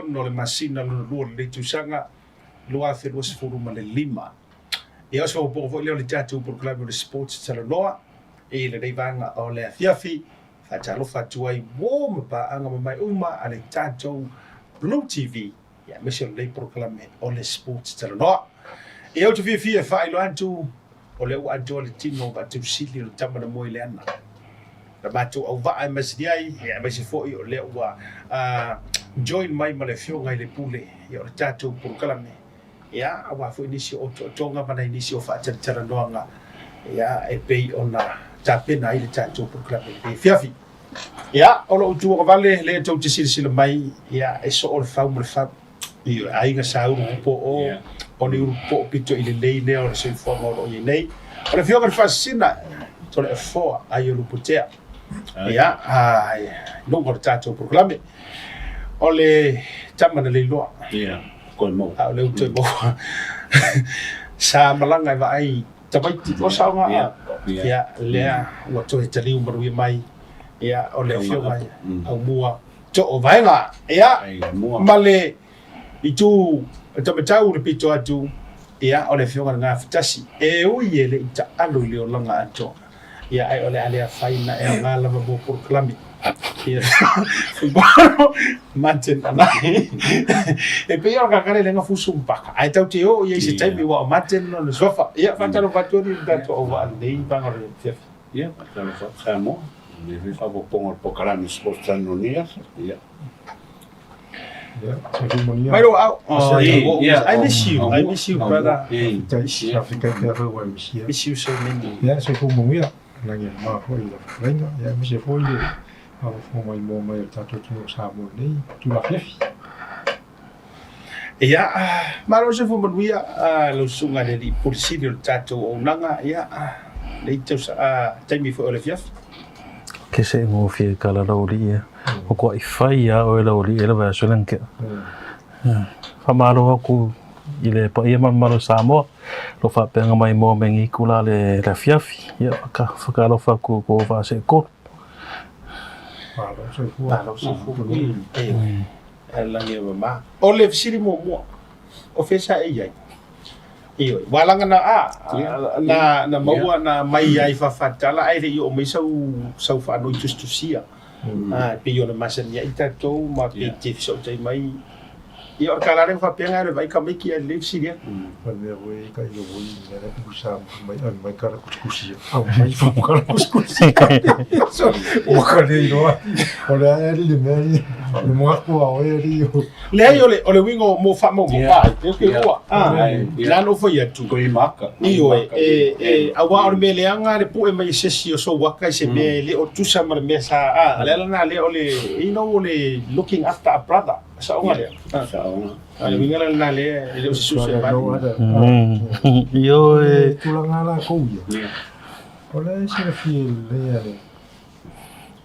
no le masina lo le tusanga lo a fe was furu ma le lima e aso po vo le tatu por club de sports Talanoa e le dei vanga o le fiafi fa Talofa tuai mo pa anga mai uma ale tatu Blue TV ya mission le proclame o le sports Talanoa e o tu fi fa ilo antu o le wa do le tino ba tu sili le tamana mo ile ana la batu au va mas diai ya mas fo o le wa join mai malefio ngai le pule ya o tatu proclame ya awa fo inisi o tonga mana inisi o fa Talanoa ya e pei ona tapena ile tatu proclame e fiafi ya o lo tu vale le to sili mai ya e so o fa mo fa io ai ga sa po o le po pito ile lei ne o se fo mo o nei o le fio ga fascina to le fo ai o putea ya ai no go tatu proclame o le tamana le lo ya ko mo a le to mo sa malanga va ai tapai ti o sa nga ya le o to te liu maru mai ya o le fio mai au mua to o vai nga ya male i tu tamatau le pito atu ya o le fio nga Tasi e o ile ta alo le o langa ato ya ai o le ale faina e ngala mo por klami ya manten ana e pe o ka kare le nga fusum pa ai tau te o ye se tai wa manten no le sofa ya fa tano patoni da to o va nei bangor ya tano fa samo me fa po pongo po kala ni sports Talanoa ya Mairo I miss you brother Africa everywhere miss you so many ya so como mira na ngi ma ko ila venga ya mi se foi de a fo mai tato tu sa mo nei tu la fifi ya maro se fo manuia lo sunga de polisi de tato o nanga ya le tau sa taimi fo le fiaf ke se mo fi kala rauri o ko ifai ya o la ori ele va solanke fa malo ku ile pa ia malo samo lo fa penga mai mo mengi kula le la fiafi ya ka lo fa ku ko va se koalo se fu la nge ma o le siri mo o fesa e ai io walanga na maua na mai ai fa fatala ai io mai sau fa no just sia pe yo na masen ya ita to ma pe tif so tai mai io kala re fa penga re vai ka mai ki le siri Pale we ka yo voi na kusa mai kara kusia au mai fa kara kusia so o kare no ole ari le meri le mo ko o eri le ole wingo mo fa mo pa ke o la no foi tu ko i maka io awa o me le anga le pu e mai sesi o so waka se me le o tu sa mar me sa le na le ole ole looking after a brother sa o le ale winga na le o su se va yo tu la ngala ko ya ole se fiel le ale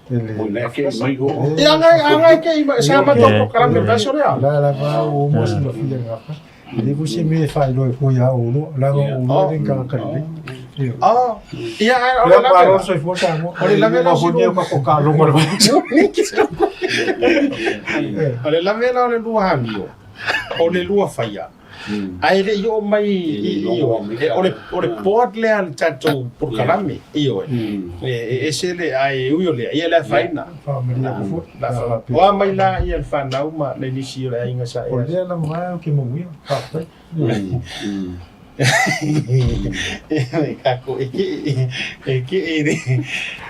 Moana ke mai go anga ke sa ma to kala me verso le la va o mo se lo fiel ngapa le bu se me fa lo ko ya o no la o no den ka ka le ya ole la va so fo sa mo ole la vela ko ni ko ka lo mo ole la vela ole lu hamio ole lu faia ai le yo mai ole port le al tato por kalame io e se le ai uyo le ia la faina wa mai la ia fa na uma le ni si le inga sa ole la ma ke mo wi pa pa kako e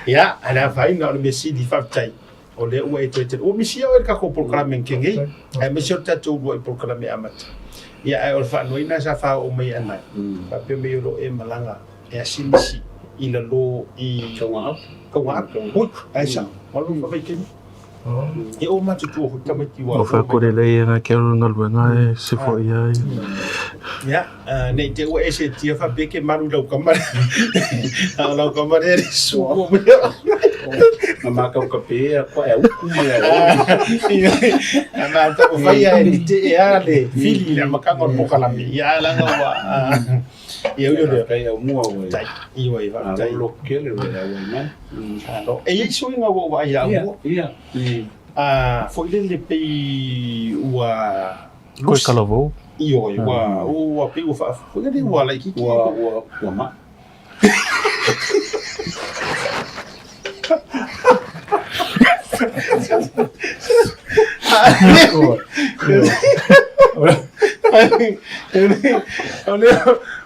ya ala faina le mesi di fatai ole u e te o misi o kako por kalame kengi e mesi o tato o por kalame amata ya ai o fa no ina sa fa o mai ana pa pe me lo e malanga e asinisi ila lo I ko wa hu ai sa o lo fa ke e o ma tu ho tamati wa o fa ko le nga ke no nga se fo ya ne te o ese ti fa be ke maru lo kamar lo kamar e su o ma ka pe ko e ku mai ana ta o fa ya ni te ale fili la makanga mo kala mi ya la wa eu le kai o mua o tai I wa va tai lo ke le wa na no e isso nga wa ya ia foi le pei ua Koe kalavou. io ua pei ua foi le ua lai kiki ua ma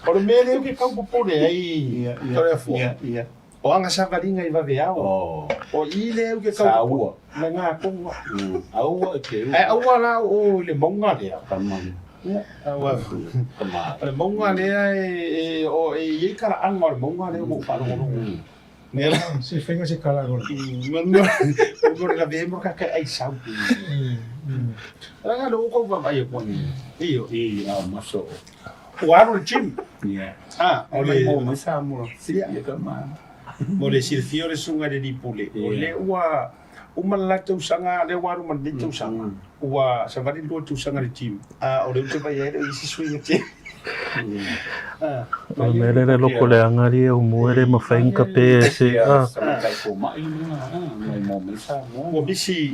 o le mea leo ke kaupopole ai tore afua o anga sakaringa I vaveao o I leo ke kaupopole na ngā konga aua ke aua la o le maunga lea tamani aua le maunga lea o e kara anga o le maunga lea mo whanongonongo Nela, Se whenga se kalarola. Ngore la vemo ka ai sau. Nga lo ko ba ai ko. Iyo, maso. Waro gym. Yeah. O le mo sa mo. Si ka ma. Mo le silfio le sunga de dipule. O le ua umala tu sanga le waru man de tu sanga. Ua sa vadi lo tu sanga de gym. O le tu ba ye isi swing te. Mere le loko le angari o muere mawhainga pe se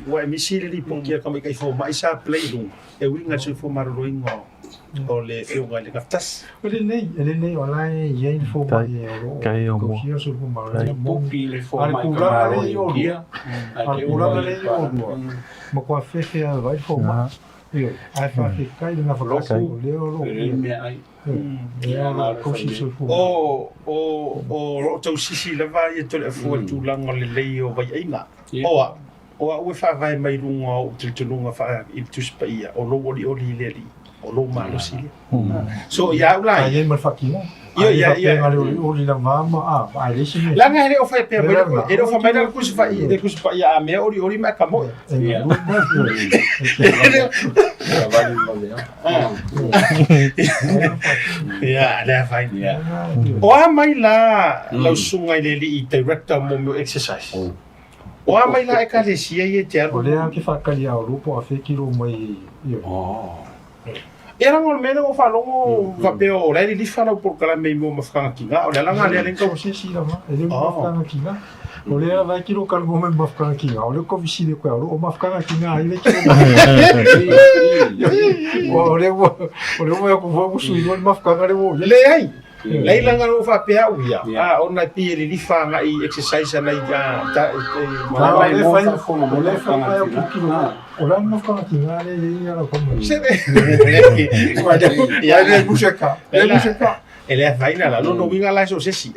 Wa misi le lipo kia kama kai fo mai sa play lu e winga su fo maroinga o le fiunga le kaftas Ele nei wala e ye fo mai o kai o mo Kio su fo mai Pupi le fo Ale mai kura ka ale yo Ale kura ale yo Ma kwa fefe a vai fo mai Io, ai fa che kai na fa lo leo lo me ai o tau sisi lava ia tole fo tu langa le lei o vai ainga o ue fa vai mai runga o tulunga fa I tu spaia o lo oli le li o lo malo sili so ia ulai ai mal fakina ia oli la mama ai le sini langa ele o fa pe ele o fa mai na kusi fa ia a me oli ma kamo ia le fai o a mai la lau sunga le li director mo exercise o a mai la e ka le sia ia te o le a ke fakali a lupo a fekiro mai io Era ngol mena o falongo vapeo o lai li fala por kala me mo mafkanga kinga o la nga le ko se si la ma ele mafkanga kinga o le vai kiro kalgo me mafkanga kinga o le ko visi de ko o mafkanga kinga ile kiro o le ko vo su igual mafkanga le vo le ai lai langa no fa pe au ia o na pi li fanga I exercise na ia le fa Ora no fa kinga le ia la como se ia le busca ele vai na la no winga la so se si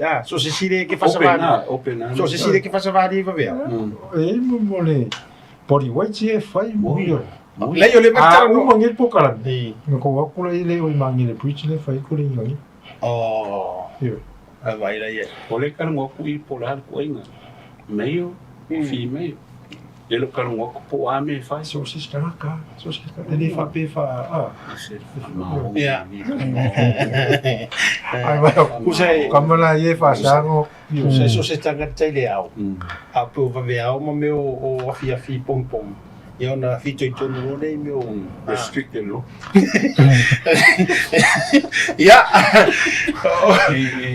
de que fa va so se si de que fa va di va vea mo le por igual si fai muito la yo le matara no mangel pokala ni no ko wa kula ile o mangel preach le fai ko le ngi vai la ye ole kan ngo ku I polar ko inga meio fi meio ele kan ngo ko po a me fai so se ska ele fa pe fa ia ai vai como la ye fa sango so se tanga tele au a po va vea o meu o fi pom eu na fito I tonu nei meu restricted lo ia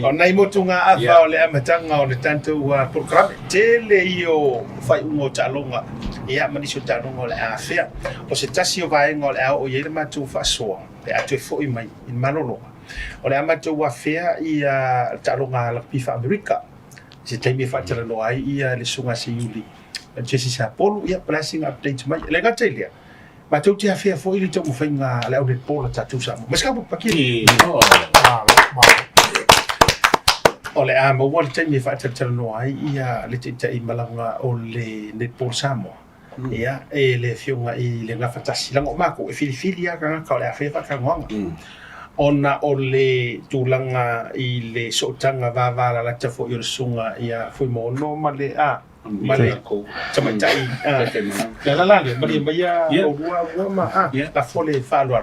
o nei motunga afa o le amatanga o le tanto program tele io fai ungo talonga ia maniso talonga o le afea o se tasi o vai ngol o ye le matu fa so le atu fo I mai in manolo o le amatu wa fea ia talonga la pifa America se taimi fa Talanoa ia le sunga se yuli Jesse sa polo ia pricing updates mai le ga telia ma tu ti afia fo ili tomu fainga le Netball tatu sa mas ka pa ki o le a mo wal temi fa Talanoa ia le te malanga o le Netball samo ia e le fiunga I le nga fatasi lang o mako e fili ia ka le afia ka ngong ona o le tulanga I le sotanga va la tafo yo sunga ia foi mo no male Male ko sama tai la le mali maya o bua ma la fole fa lo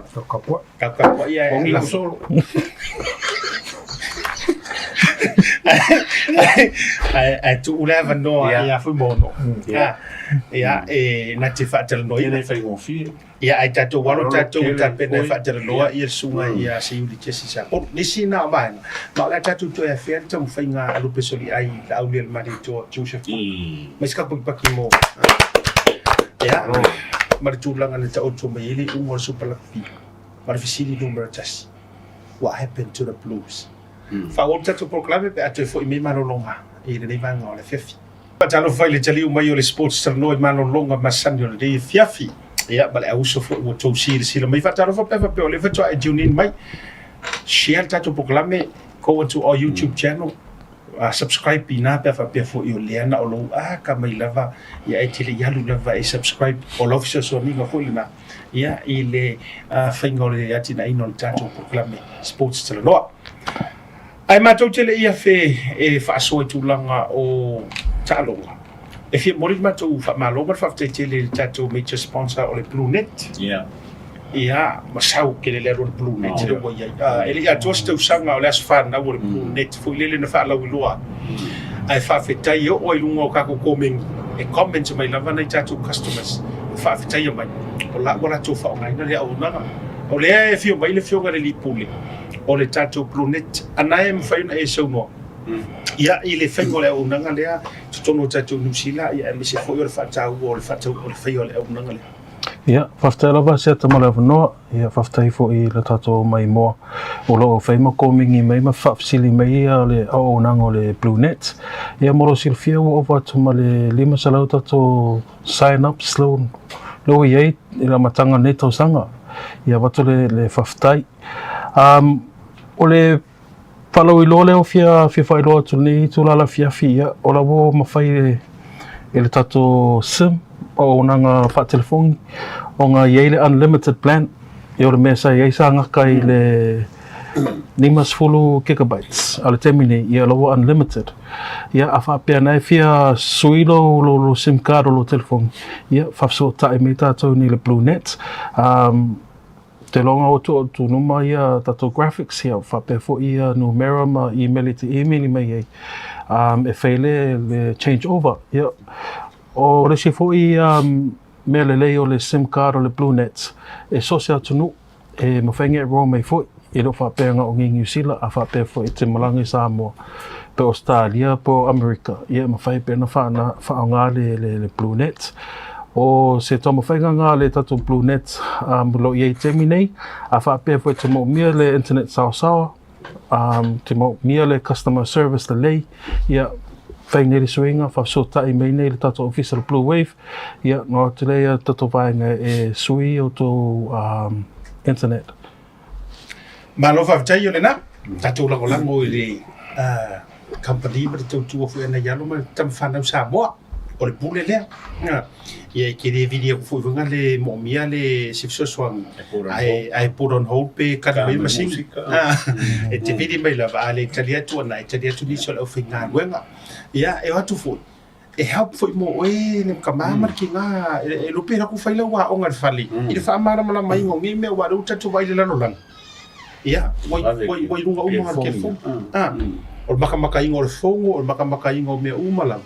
ka ia la solo ai tu uleva no ia foi mono ia e na te fa Talanoa ele fai ngo fi ia ai tato walo tato ta pena fa Talanoa ia sunga ia se yuli tesi sa o nisi na ba ma la tato to e fer tam fainga alu pesoli ai la aulia mari to Joseph mas ka pa ki mo Ya, martulanga na tautu maili ungo super rugby. Marfisini numero Tasi. What happened to the Blues? Fa o tatu proclame pe atu fo ime malolonga. I le vanga o le fiafi. Talofa le tali mai o le sports Talanoa malolonga masani o le fiafi. Ya, bale au so fo o tau sila mai fa talofa pe o le fatua e junin mai. Share tatu proclame go to our YouTube channel. Subscribe pina pe fa pe fo i o le ana o lo ka mai lava ya e tele yalu lava e subscribe o lo fisa so ninga fo ina. Ya, i le whainga o le ati na ino le tatu proclame sports Talanoa. Ai mātou tele ia e whaasoa tūlanga o Talonga. E fia mori mātou whamālonga whaftai tele le tātou major sponsor o le BluNet. Ia, masau ke le lero le BluNet. Ele ia tos tau sanga o le aso whanau o le BluNet. Fui lele na whaalau iloa. Ai whawhetai o ilunga o kako komeng. E comments mai lava nei tātou customers. Whawhetai o mai. O la wala tō whaongaina le au nanga. O lea e fio mai le fionga le lipule. O le tātou BluNet, anai e mwhaina e saunoa. Ia, i le whaingo le au nanga lea, tutono tātou Nusila, ia e mese fwoi o le whatau o le whatau o le whaio le au nanga lea. Ia, whaftai lava sea tamale awanoa, ia whaftai fo i le tātou mai moa. O lo o whaima komingi mai ma whafsili mai ia le au nanga o le BluNet. Ia moro silfia o watu ma le 5 salau tātou sign up slow. Lo iei, i la matanga nei tau sanga. Ia watu le whaftai. O le whalau ilo leo fia whailoa tu nei tu lala fiafi ia. O la wo mawhai e le tato SIM o nanga wha telefoni. O ngā iei le unlimited plan. I o le mea sai ei sa ngaka i le 5 gigabytes. A le temine ia la wo unlimited. Ia a whapea nei fia suilo lo SIM card o lo telefoni. Ia whafso tae me tātou ni le BluNet. Te longa o tu numa ia tato graphics ia whape fo ia numera ma email te email mai ei. E whaile le change over. Ia. O le si fo i mea le lei o le SIM card o le BluNet. E sosia tunu e mawhainga e roa mai fo i lo whapea o New Zealand a whapea fo i te Malangi Samoa. Pe Australia, po America. Ia mawhai pena whaonga le BluNet. O se tomo whainga ngā le tato BluNet lo iei temi nei, a whapea fwe te mo mia le internet sawa, te mo mia le customer service le lei, ia whainga le suinga, whafsotai mei nei le tato official Bluwave, ia no te leia tato whainga e sui o tō internet. Malo whawtai o le nā, tato langolango i le company ma te tautua fwe ana ialo ma tam whanau Samoa. O le pule lea. Ia ke le video ko fuiwanga le momia le sifsoswang. Ai put on hold pe kada mai masing. E te video mai la va le talia tu na talia tu ni so la finga wenga. Ia e watu fu. E help foi mo e le kamama ki nga e lo pera ku faila wa onga fali. I le fa mara mala mai ngi me wa ruta tu vai le lano lang. Ia wai lunga uma ke fu. O makamaka ingo le fongo o makamaka ingo me uma lang.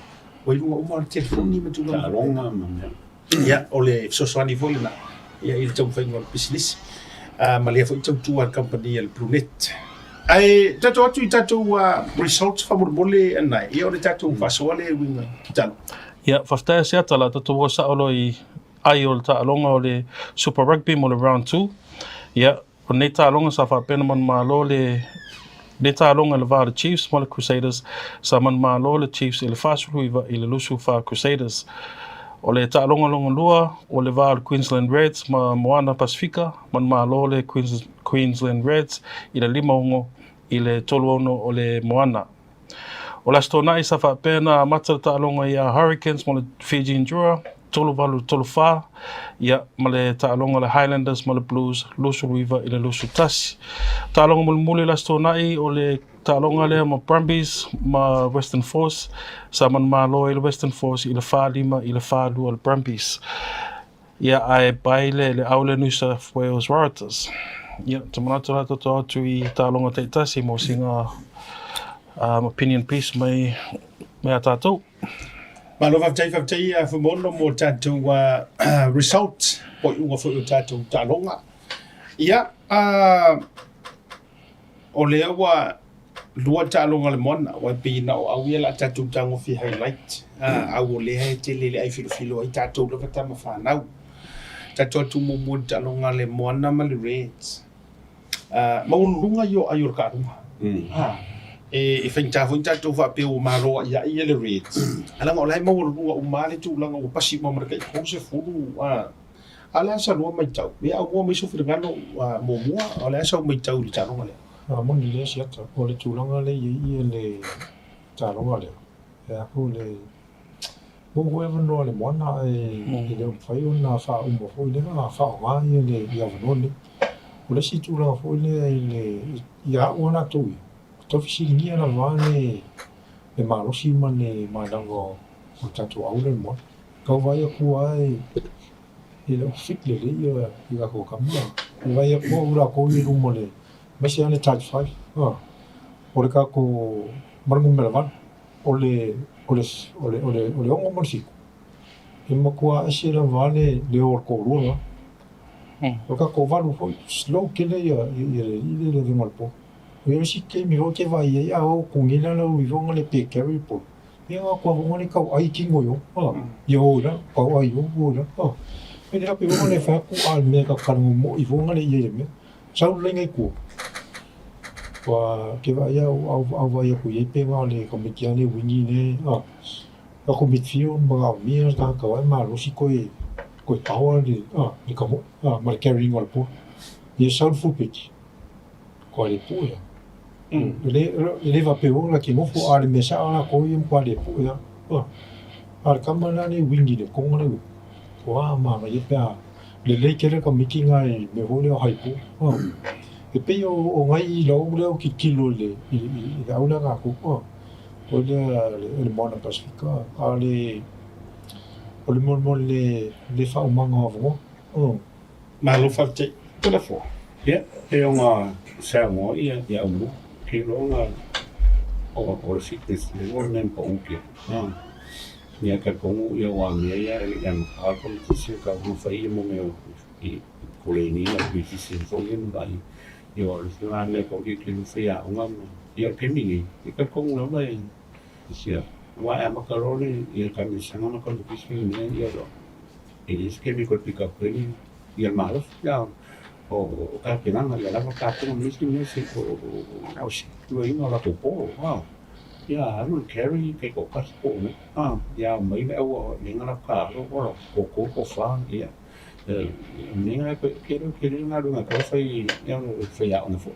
Wai lunga uma le telefoni ma tula Talonga ma. Ia o le sosani foi na. Ia il tau faingo le business. Ma le foi tau tua company el BluNet. Ai tato atu I tato results famole ana. Ia o le tato fasole winga talo. Ia whaftai se atala tato wo sa olo I ai o le Talonga o le Super Rugby mo le round 2. Ia o nei Talonga sa whapena man malo le Talonga le vāra Chiefs mo le Crusaders sa man malo le Chiefs I le whāsuruiva I le lusu wha Crusaders. O le Talonga longa lua o le vāra Queensland Reds ma Moana Pacifica man malo le Queensland Reds I le 5 ongo I le 3 ono o le Moana. O la stona I sa whapena mata le Talonga I a Hurricanes mo le Fiji Endura, Talofa, ia ma le Talonga le Highlanders ma le Blues, lusu ruiva I le lusu Tasi. Talonga muli la stona I o le Talonga le ma Brumbies ma Western Force, sa man malo I le Western Force I le 5 I le 5 o le Brumbies. Ia ai baile le aule New South Wales Warriors. Ia, te manatu la toto atu I Talonga te Tasi mo singa opinion piece mai a tātou. Malo whaftai whamono mo tātou results po unga whu tātou Talonga. Ia, o lea wa lua talonga le Moana wa pina o au ia la tatu tango fi highlight au le he te le ai filo ai tatu le tama whanau tatu atu mumu talonga le Moana ma le Reds maulunga yo ayur karunga e whainta tatu wa pe o maro ia le Reds alanga o lai maulunga o male tu langa o pasi mamara kai kose fulu ala sa lua mai tau me au mo so fingano momua ala sa mai tau le talonga le mon le sia ta o le tulanga le i le talonga le ya ko le mo ho no le Moana e le fai una fa un mo le na fa wa i le ia no le o le si tulanga fo le ia ona tu to fi ni na va le malo si mane mai dango o tatu au le mo ka vai ku ai le fit le ia ko kamia vai ko ura ko i rumo le mais c'est un état de faille o le ka ko marungu melavan o le ongo morsiko e makua ese la vale le or ko rua o ka ko valu foi slow kele ia le malpo o si ke mi ro ke vai ia o kungila la u vivonga le pe carry po ia ko vonga le ka ai kingo yo yo la ko ai yo la e le pe vonga le fa ku al me ka kanu mo i vonga le ia me sau le ngai ku wa ke va ia au vai ku ye pe va le komiti ane wingi ne a komiti ma mi ka ka ma lo si ko power di di kamu mal carrying wal po ye sau fu peti ko le po ya le va pe la ki mo fu al me sa ala ko yim pa le po ya ar kamana ni wingi de ko ngana wa ma ye pa le kere komiti ngai me ho le hai po e pe o ngai lo le ki kilo le i aula ga ko o le Moana Pacific ale o le mon le fa o manga vo ma lo fa te telefo ya e nga sa mo ia mo ki lo nga o fitness le o nem po uke ia ka ko ia wa ia ia ma ko si ka mo fa ia mo me i ko le ni la bi si fo ia no dai io le ko ki ki fia nga ia kemi i ka ko lo mai sia wa ma ka ro le ia ka mi sanga ma ko ki si ni ia lo e is ke mi ko pick up ni ia ma lo ya o ka ke nga la ka ko mi si ko au si lo i no la to po ia anu carry ke ko ka po ne ia mai me o ni nga ka ro ko fa ia ninga ke nga runga ko fai ia fai a ona fo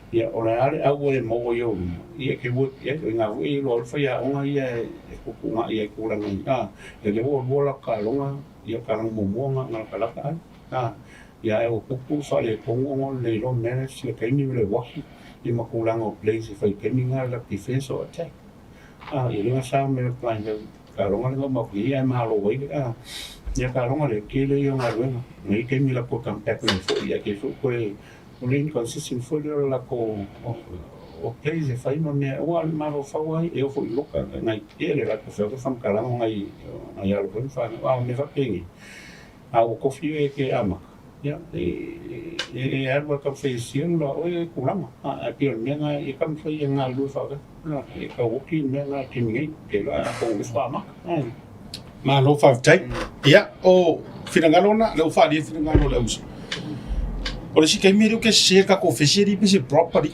ia ora ale au e mo yo ia ke wo ia nga we lo fai a ona ia ko nga ia ko la nga ia le wo la ka longa ia ka mo nga ka la ka ia e o ku fa le ko ngo le lo manage le ke ni le wa ia ma ko la ngo place fai ke ni nga la defense or attack ia le sa me plan ka longa ngo ma ia ma lo we ia ka longa le ke le yo nga ruenga ngai ke mi la ko contact ni fo ia ke fo ko le inconsistent fo le la ko o place fai no me o al maro fa wai e fo loka ngai ele la ko fa fam kala ngai ai al ko fa me fa pengi o ko fi e ke ama ia e erwa ka fe sion lo o e kulama a pio nga e kam fa nga lu fa e ka woki nga ke ngai ke la ko fa ma ma lo fa tai ia o finangalo na lo fa di finangalo le uso o le si kai miro ke se ka ko fesiri pe se property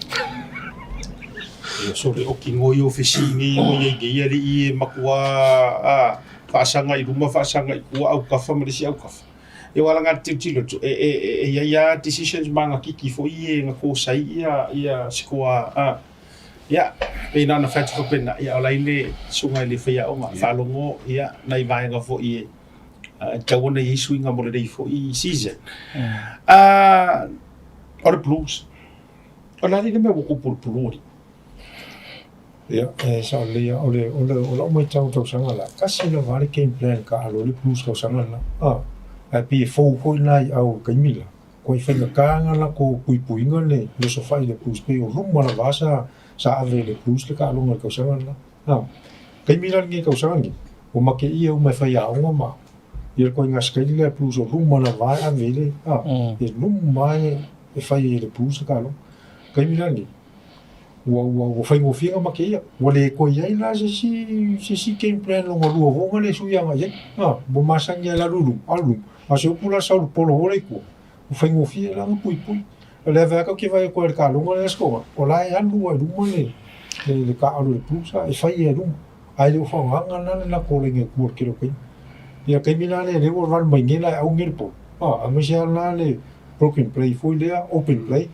so le o ki ngoi o fesini o ye ge ye ri makua fa sanga i ruma fa sanga i ku au ka fa me si au ka e wala nga tilo e ya decisions manga kiki fo i nga ko sai ia sikoa ia pe na fat ko pena ia ala ile sunga le fia o ma falongo ia nai vai nga fo i tawona i swinga mo le fo i season o le blues o la ile me ko pulpulori ia sa o mai tau sanga la kasi le vale game plan ka alo le blues tau sanga la a pe fo nai au kaimila ko i fenga kanga la ko puipuinga le so fai le blues pe o ruma la vasa sa ave le blues le ka longa ka sanga la kai mila ngi ka sanga ngi o ma ke ia o mai fai a o ma ia ko nga skai le blues o ruma la va ave le e no mai e fai le blues ka lo kai mila ngi ua faigofiga ma keia ua lē koi ai la se game plan loga lua voga le suiaga iai ua masagi ai lalulu a se upu la saulupolo ho le ikua ua faigofia laga puipui o le aveaka ke vai koe le kaloga le askoga o la e alu ai luma le kaalo le Blues e fai e luma ai le ufagaga la le lakolege kua le kelokaina ia kaimi la le ua valumaige la e auge le polo amaisia la le broken play foi lea open play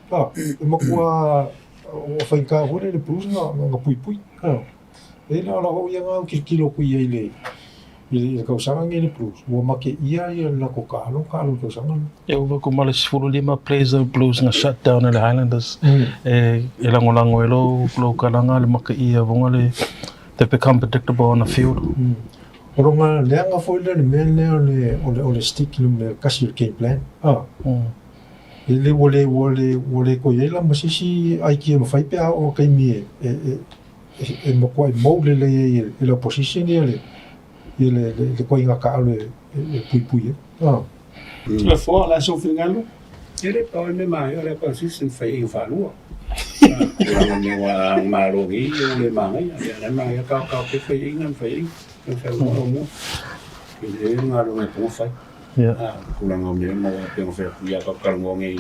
e makua o faika foi le Blues ga puipui e la o ia ga kilokilo kui ai le kausaga nge le Blues ua make ia le lako kalo kausaga e ua ko male 15 players of Blues nga shutdown le Highlanders e langolango e lo kalanga le make ia vonga le they become predictable on the field. Oronga leanga foi le mele o le stick le kasi le game plan. Ele wole ko yela masisi ai ki mo fai pe o kai mi e mo ko mo le opposition le ko inga ka le pui. Le fo la so fingalo. Ele pa me mai ole consistent fai valua. Ora me wa marogi le mai ya mai ka ke fai fai mo ele ngalo me po fai kulang o me mo pe fai ya ka kalmo ngai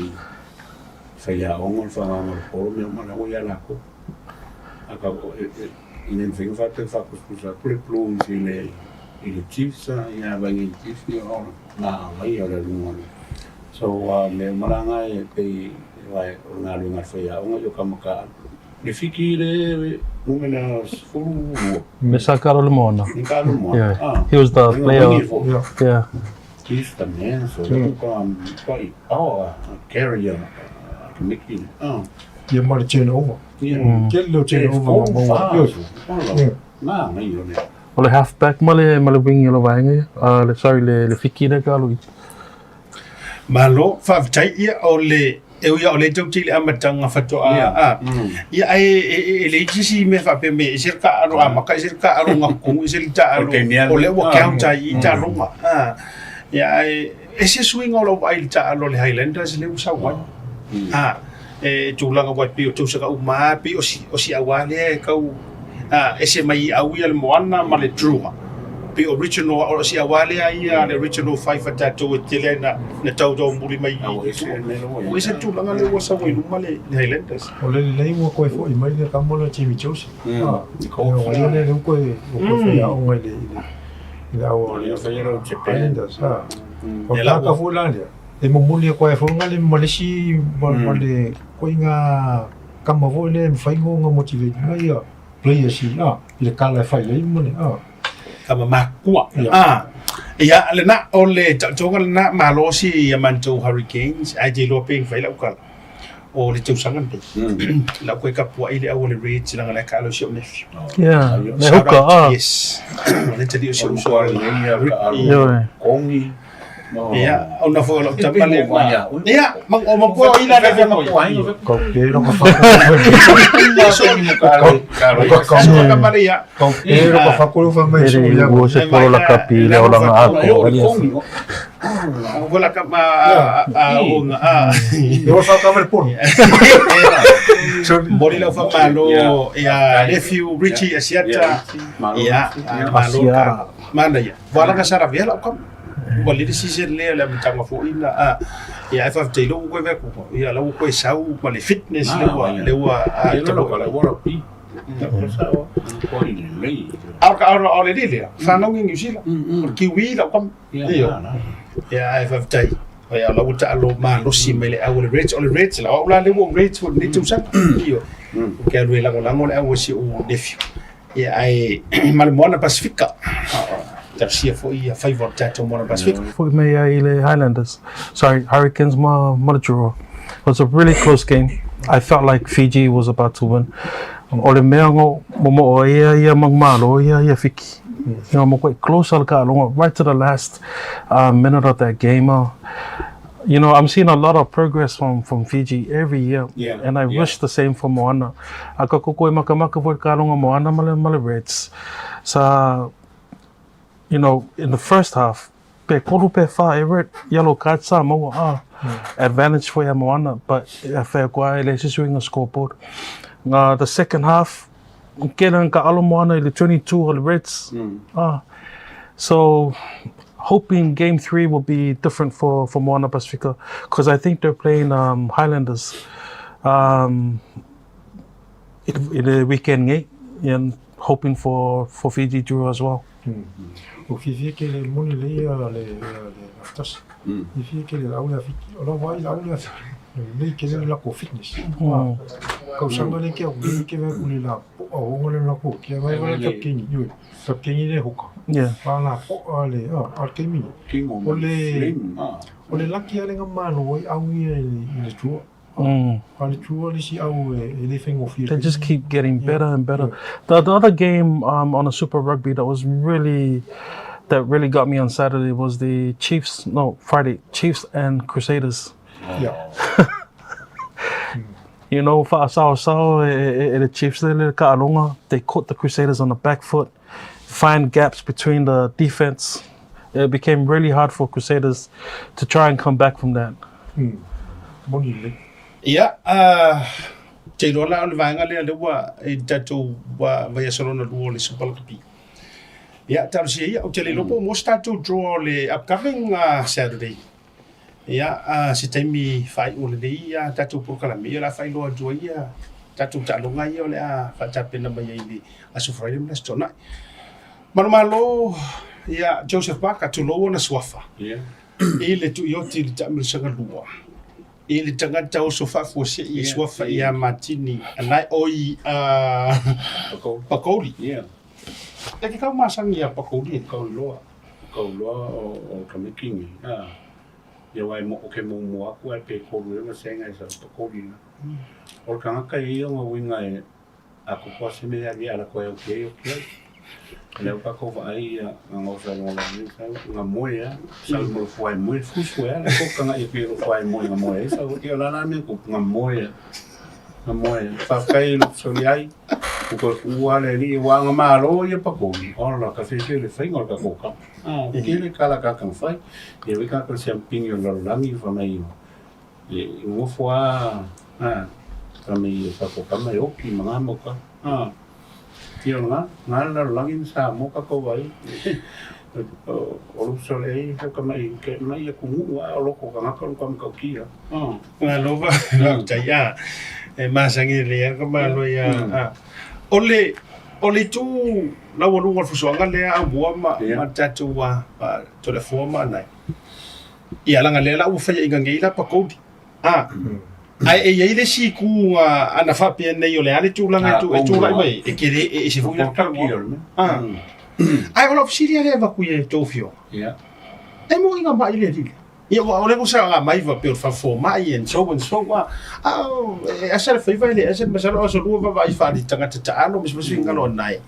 fai ya o fa ma po me ma la ya la ko aka inen fai fa te fa ko sa plus ile chiefs ya va ni chiefs yo na mai ora lu so me maranga e pe vai ngalo ngai fai ya o yo kamaka le fiki le umena fulu Mesa Carol Moana. Yeah. He was the player. Yeah. He's the man, so quite carrier Mickey. Ia mara turn over. Kello turn over. Nah, mai yo le. Ole halfback male wing lo vainga. Sorry le fiki de kalu. Malo fa tai ia ole eu le tau tili amatanga fatoa ia ai le jisi me fa pe me sirka aro amaka sirka aro ngaku sirka aro ole wa counter i tarunga ia ai ese swing all of ai ta lo le Highlanders le usawa e tulanga wa pio tu saka uma pio o si awale kau ese mai au ia le Moana ma le Brouught pe original o si awale ai le original 5 atato tele na tau muri mai o ese tu langa le wasa we numa le Highlanders o le mo ko fo i mai le kamola chimi chose ko le ko ya o ngai le o le fero Highlanders o la ka fo la e mo muli ko fo ngai le malesi le ko inga kama vo le faingo nga motivate mai player si le kala fa le mo kama makua ia le na ole tonga na malosi ia manto Hurricanes ai je lo ping faila ukala o le tausangan pe la koe ka pua ile au le Reds langa le kalo si o nephew le hoka yes le tadi o si o kongi ia ona fo lo tapale ia mang o mo ila le ve mo ko pero ko fa ka maria ko pero ko fa ko fa mai so ya go se polo la capilla o la ako Wala ka ma yo fa ka mer pon so boli la fa malo ya nephew Richie asiata ya malo mana ya wala ka sara vela kom boli de sise le la mtanga fo ina ya fa te lo ko ve ko ya lo ko sau ko le fitness le wa Au le dile, whanau New Zealand, kiwi la kom, ia ai whaftai, ia la uta alo ma losi mai le au le Reds, la au la le wo Reds wo ni tusan, iyo, kia rue lango le au si o nephew, ia ai ma le Moana Pacifica, tarsia fo ia favourite tato Moana Pacifica. Foi mai ai le Highlanders, sorry, Hurricanes ma draw. It was a really close game. I felt like Fiji was about to win. O le mea ngo momo o ia mangmalo ia fiki. Mo quite close al ka longa right to the last minute of that game. I'm seeing a lot of progress from Fiji every year, and I wish the same for Moana. Aka koko makamaka for ka longa Moana male Reds. So, in the first half, pe kolu pe fa Everett yellow card Samoa advantage for ya Moana, but fair kwa ele swing a scoreboard. The second half kailan ka alo Moana the 22 of the Reds. So hoping game 3 will be different for Moana Pacifica, because I think they're playing Highlanders in the weekend game, and hoping for Fiji draw as well. O Fiji ke le moni le aftas. Fiji ke le aula Fiji. Ora vai aula. Le ke le la ko fitness. Kau sanga le ke o ke va ku le la. O ngole la ko ke vai vai ka kini yo. Ka kini le hoka. Yeah. Pala po ale ar ke mi. Ole laki ale ngamano ai au ni le tuo. They just keep getting better and better. The other game on the Super Rugby that really got me on Saturday was the Chiefs and Crusaders. Yeah. You know, the Chiefs they caught the Crusaders on the back foot, find gaps between the defense. It became really hard for Crusaders to try and come back from that. Yeah, Jairola on Vanga Lewa, Tato Vayasalona Wall is Super. Yeah, Tasi, Jalilopo must start to draw the upcoming Saturday. Yeah, Sitemi fight all day, Tato Pukalamia, Filo Joya, Tato Talonga, Fatapina Bayi, as of Friday last tonight. Marmalo, yeah, Joseph Barker to low on a swafa. Yeah, Ele to Yoti Tamisangalua. Ele tangata o sofa fosse e swafa ia matini anai oi pakoli. Yeah. E ke kau masang ia pakoli kau loa o kamikingi. Ia wai mo ke mo aku pe ko le senga sa pakoli na. O kanga kai o winga e aku pose me ali ala ko e okay. Leo pa ko vai ngo sa nga moya sa mo foi mo fuso ela ko kanga e piro foi mo nga moya sa o tio lana me ko nga moya fa kai lu so ai ko uale ni wa nga malo ye pa ko ona ka se le fai ngol ka ko ka ke le kala ka kan fai e we ka ko se ping yo lo lami fa mai e mo foi ka me fa ko ka mai o ki mga mo ka Tio nga langin sa mo ka ko wai. O sole ka mai ke mai ku wa lo ko ka ka ka kia. Nga lova la jaya. E masangi le ka ma lo ya. Ole tu la wo lo fu so nga le a bo ma tatu wa to le forma nai. Ia langa le la u fa inga ngeila pa ko. Ai ele si ku ana fa pe nei ole ale tu langa tu mai e ke e se fu ka ai ola fisiria le va ku e tofio Yeah. e mo inga mai le di ia wa ole mo sa mai va pe fa fo mai en so wa a sa fa vai le asa masalo so lu va vai fa di tanga ta ano mis mis ngalo nai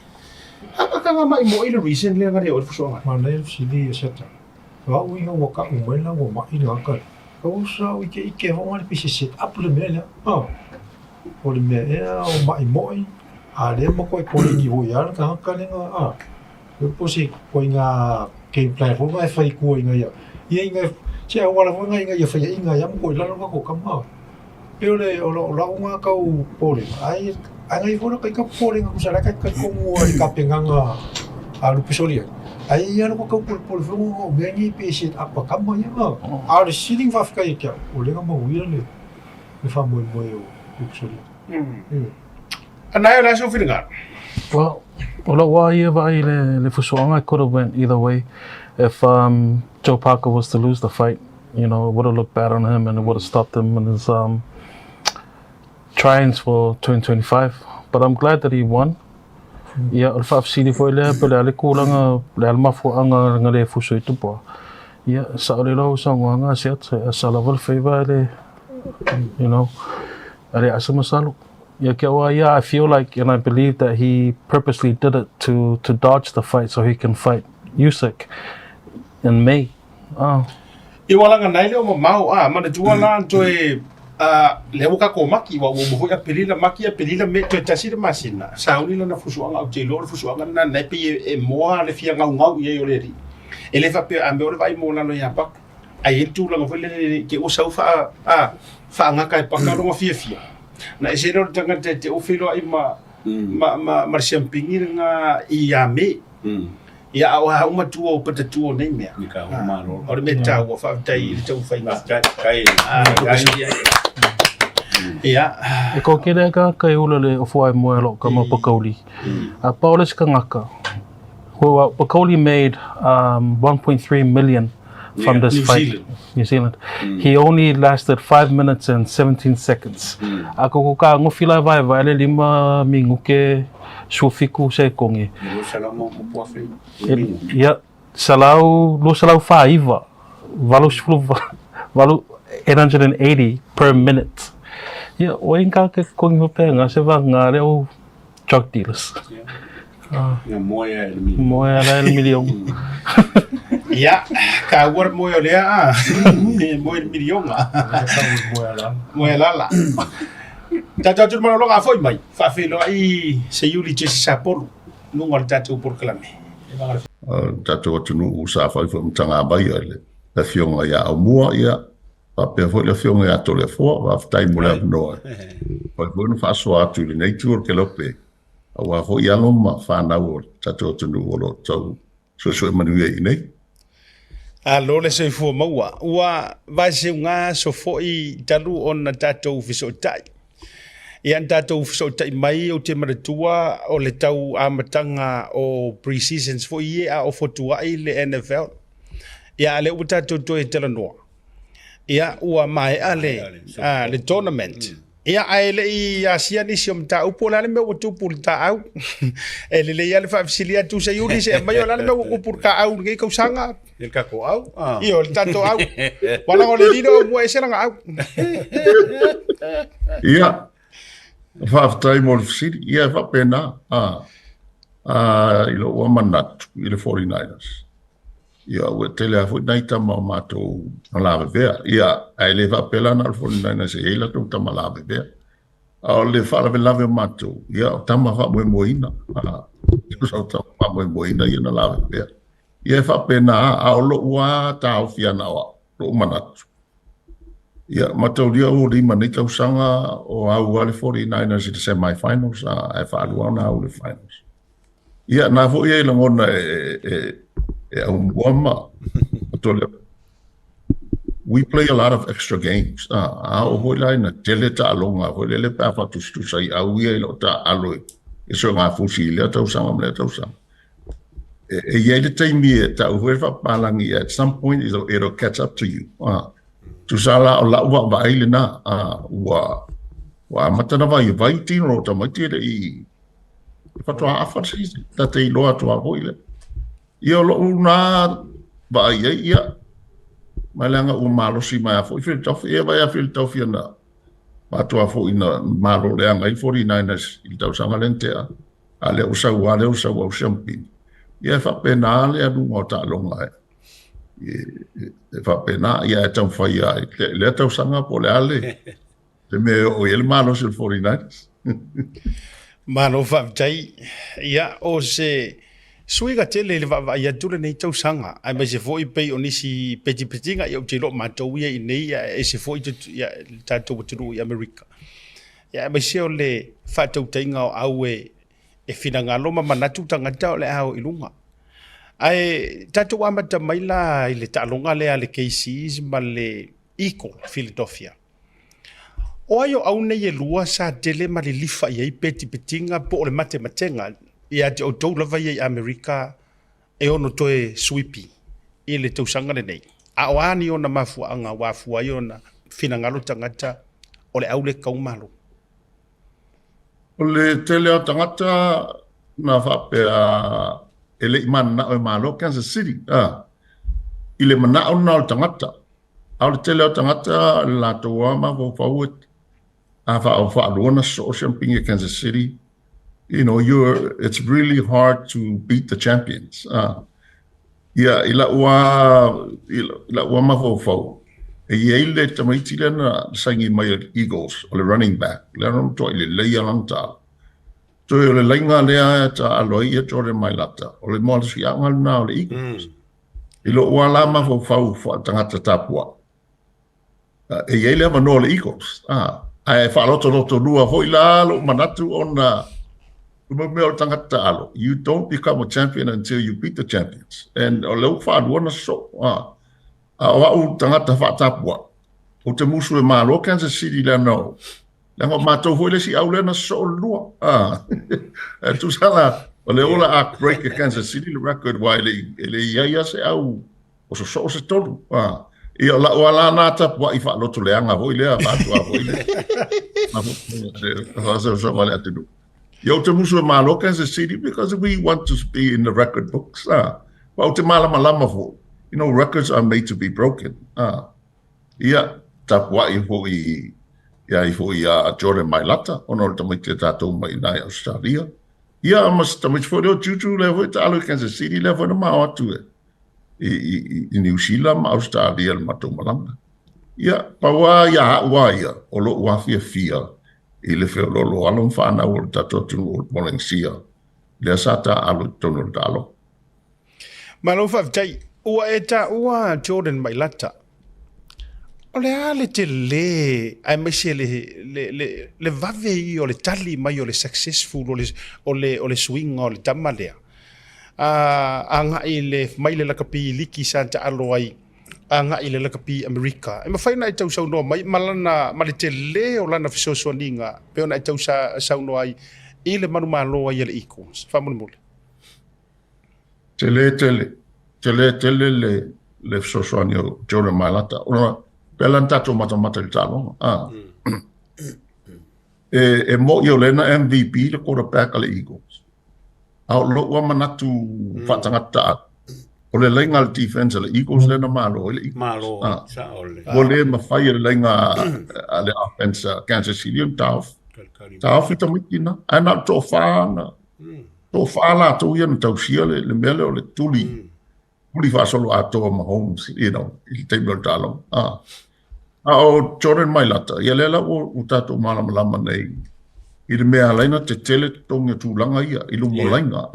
ka mai mo ile recent le ngare o fu so ma le fisiria seta wa u inga wa ka u mai la wa mai na ka Kausa ike honga le pisi set up le mele. O le mele o mai moi. A le mo ko ni ho ya ka ka le nga Le posi ko nga game plan fo mai fai ko nga ya. Ia nga che wala fo nga ya fai nga ya mo ko la no ko kama. Pero le o la nga ka u pole. Ai ngai fo ka pole nga kusala ka ko mo ka penganga a lu pisolia. Ai ano ko por fo gangi pesi apa kama ya ma ar sitting va ficar aqui o lega mo wile le fa mo o pisolia. Anai la so filinga. Well, ola wai vai le fusuanga could have went either way. If Joe Parker was to lose the fight, you know, it would have looked bad on him and it would have stopped him in his tryings for 2025. But I'm glad that he won. Yeah, o fa fsili foi le pele ale kulanga le alma fo anga ngale fuso itu po. Yeah, sa le lo sa nganga set sa level favor le, you know, ale asama salu. Yeah, I feel like and I believe that he purposely did it to dodge the fight so he can fight Usyk in May. I wala nga nai le o mau mana tuala toe le ka ko maki wa mo ya pelila maki ya pelila me to tasi de masina sauni na fusuanga o telo fusuanga na na pe e moa le fia ngau ye yo le ri Ele fa pe ambe ora vai mo lalo ya pak. Ai tu la ngofele ke o sau fa ngaka e paka rongo fia. Na e sero tanga te o filo ai ma champingi nga I ame. Ia o ha uma tu o pata tu o nei mea. Nika o maro. O me ta o fa tai le tau fai. Kai. Ia. E ko kere ka kai ula le o fuai moe lo ka ma pakauli. A Paulus ka ngaka. Pakauli made 1.3 million from this fight. New Zealand. He only lasted 5 minutes and 17 seconds. Ako ko ka ngofila vai le 5 minggu ke sufiku se kongi. Ya salau faiva. Valu 880 per minute. Ya o inka ke kongi ho penga se va ngare o drug dealers. Moya el million. Ia, ka war moyo lea moyo milion moyo lala. Tata tu malo nga foi mai. Fa felo ai se yuli che sapolo. Nunga tatu por clame. Tatu tunu usa foi foi mtanga bai ale. La fionga ya o mua ia. Pa pe foi la fionga ya to le fo, va ftai mula no. Pa bueno fa so atu le nature ke lope. Awa ho ia no ma fa na o tatu tunu o lo tau. So manu ia nei. Alo le se fu maua. Ua vai se nga so foi talu on tatu fiso tai. Ia tatou so tai mai o te maratua o le tau amatanga o pre-seasons fo ia o fotua I le NFL. Ia le utatou to e Talanoa. Ia ua mai le tournament. Ia ai le I asia ni siom ta upo la le me o tupu ta au. E le ia le fa fisilia tu se yuli se mai o la le me o pur ka au ngai ko sanga. El kako au. Io le tatou au. Wala o le lido mo e sanga au. Ia. Whaftai mo le fisiri, ia whapena, ilo ua manatu, I le 49ers. Ia ua tele a fwoi nei tama o mātou na lawe vea. Ia, ai le whapela na le 49ers e eila tau tama lawe vea. A o le whalawe lawe o mātou, ia o tama wha moina. Tusau tama moina ia na lawe vea. Ia whapena a o lo ua tau fiana lo manatu. Ia, mataulia o lima nei tausanga o au ale 49ers I the semi-finals, e whaalua na au le finals. Ia, nā fo ia ilangona au muama. We play a lot of extra games. O hoi lai na tele ta alonga, hoi lele pā whatusitusa I au ia ilo ta aloi. E so ngā fusi lea tausanga mlea tausanga. E ia le taimi e ta uwe whapalangi, at some point it'll catch up to you. Tu sala o la ua vai le na wa matana vai tino ta mai tira I fatua afa sisi ta te loa tu a hoile io lo una vai ia malanga o malo si mai fo fil tof e vai a fil tof na patua fo ina malo le anga I 49ers I tau sanga lente a le usa o champion ia fa penale a lungo ta longa e fa pena ia tau fai ai le tau sanga po le ale te me o ele malo sul 49ers Mano fa tai ia o se suiga tele le va ia tule nei tau sanga ai mai se foi pe onisi petitinga ia te lo matou ia nei e se foi ia tatou tu I America ia mai se o le fa tau tainga au e finanga loma manatu tangata o le au ilunga ai tatou amata mai la I le talonga le ale KCs ma le Eagle Philadelphia. O ayo au nei e lua sa tele ma le lifa I petitinga po le matematenga ia te o tau lava I Amerika e ono toe sweepy I le tausanga le nei. A o ani ona mafuanga wafua I ona finangalo tangata o le au le kaumalo. o le tele o tangata na whape ele imana o malo Kansas City ile mana o na o tangata au le tele o tangata la toa ma vo fawet a fa alona so champing Kansas City you know it's really hard to beat the champions ila wa ma vo faw e ile tamaiti na sangi mai Eagles o le running back le ron to ile le yalanta to le lenga le ta aloi e tore mai lata o le mo si anga na o le Eagles Ilo wala ma fau tangata tapua. E ye le mano le Eagles. Ai fa loto lua hoi la lo manatu ona me tangata alo. You don't become a champion until you beat the champions. And o leu fa duana so. Au tangata fa tapua. O te musu e malo Kansas City le no. Lango matou hoi le si au le na so lua. Tu sala o le ola a break Kansas City le record wai le ia se au o so se tolu. Ia la wala na tap wa ifa lotu le anga hoi le fa tu a hoi le. Na so wale atu. Yo te musu e malo Kansas City because we want to be in the record books. Wa te malama fo. You know, records are made to be broken. Ia tap wa i hoi ia i hoi Jordan Mailata ono le tamai tatou mai nai Australia. Ia mas tamai fo le juju le hoi ta alo Kansas City le hoi na ma atu e. I New Zealand ma Australia le matou malanga. Ia pawa ia ia o lo wa fia i le feo lolo alo whana o le tatou tunu o le Polengsia. Le sata alo tono talo. Malofa tai ua ua Jordan Mailata. O le ale te le ai mai se le vave i o le tali mai o le successful o le swing o le tamalea. Anga i le mai le lakapi liki Santa alo ai anga i le lakapi Amerika. E mawhaina i tau sau noa mai malana ma le te le o lana fisosoaninga pe ona i tau sau noa ai i le manu malo ai le Eagles. Whamone mole. Tele le fisosoani o Jordan Mailata. Ona pelan tato mata le talo. E mo i o lena MVP le quarterback ale Eagles. Au lo wa manatu fatangata. O le lenga le defense le Eagles le na malo le Malo sa ole. O le mawhai le lenga le offense Kansas City and Talofa i tamikina. Ana to whaana. To whaala to ia na tausia le mele o le tuli. Tuli whaasolo a toa Mahomes, you know, i te table talo. O Jordan Mailata, ia lela o tato malama nei. I le mea laina te tele tonga tūlanga ia, i lumo lainga.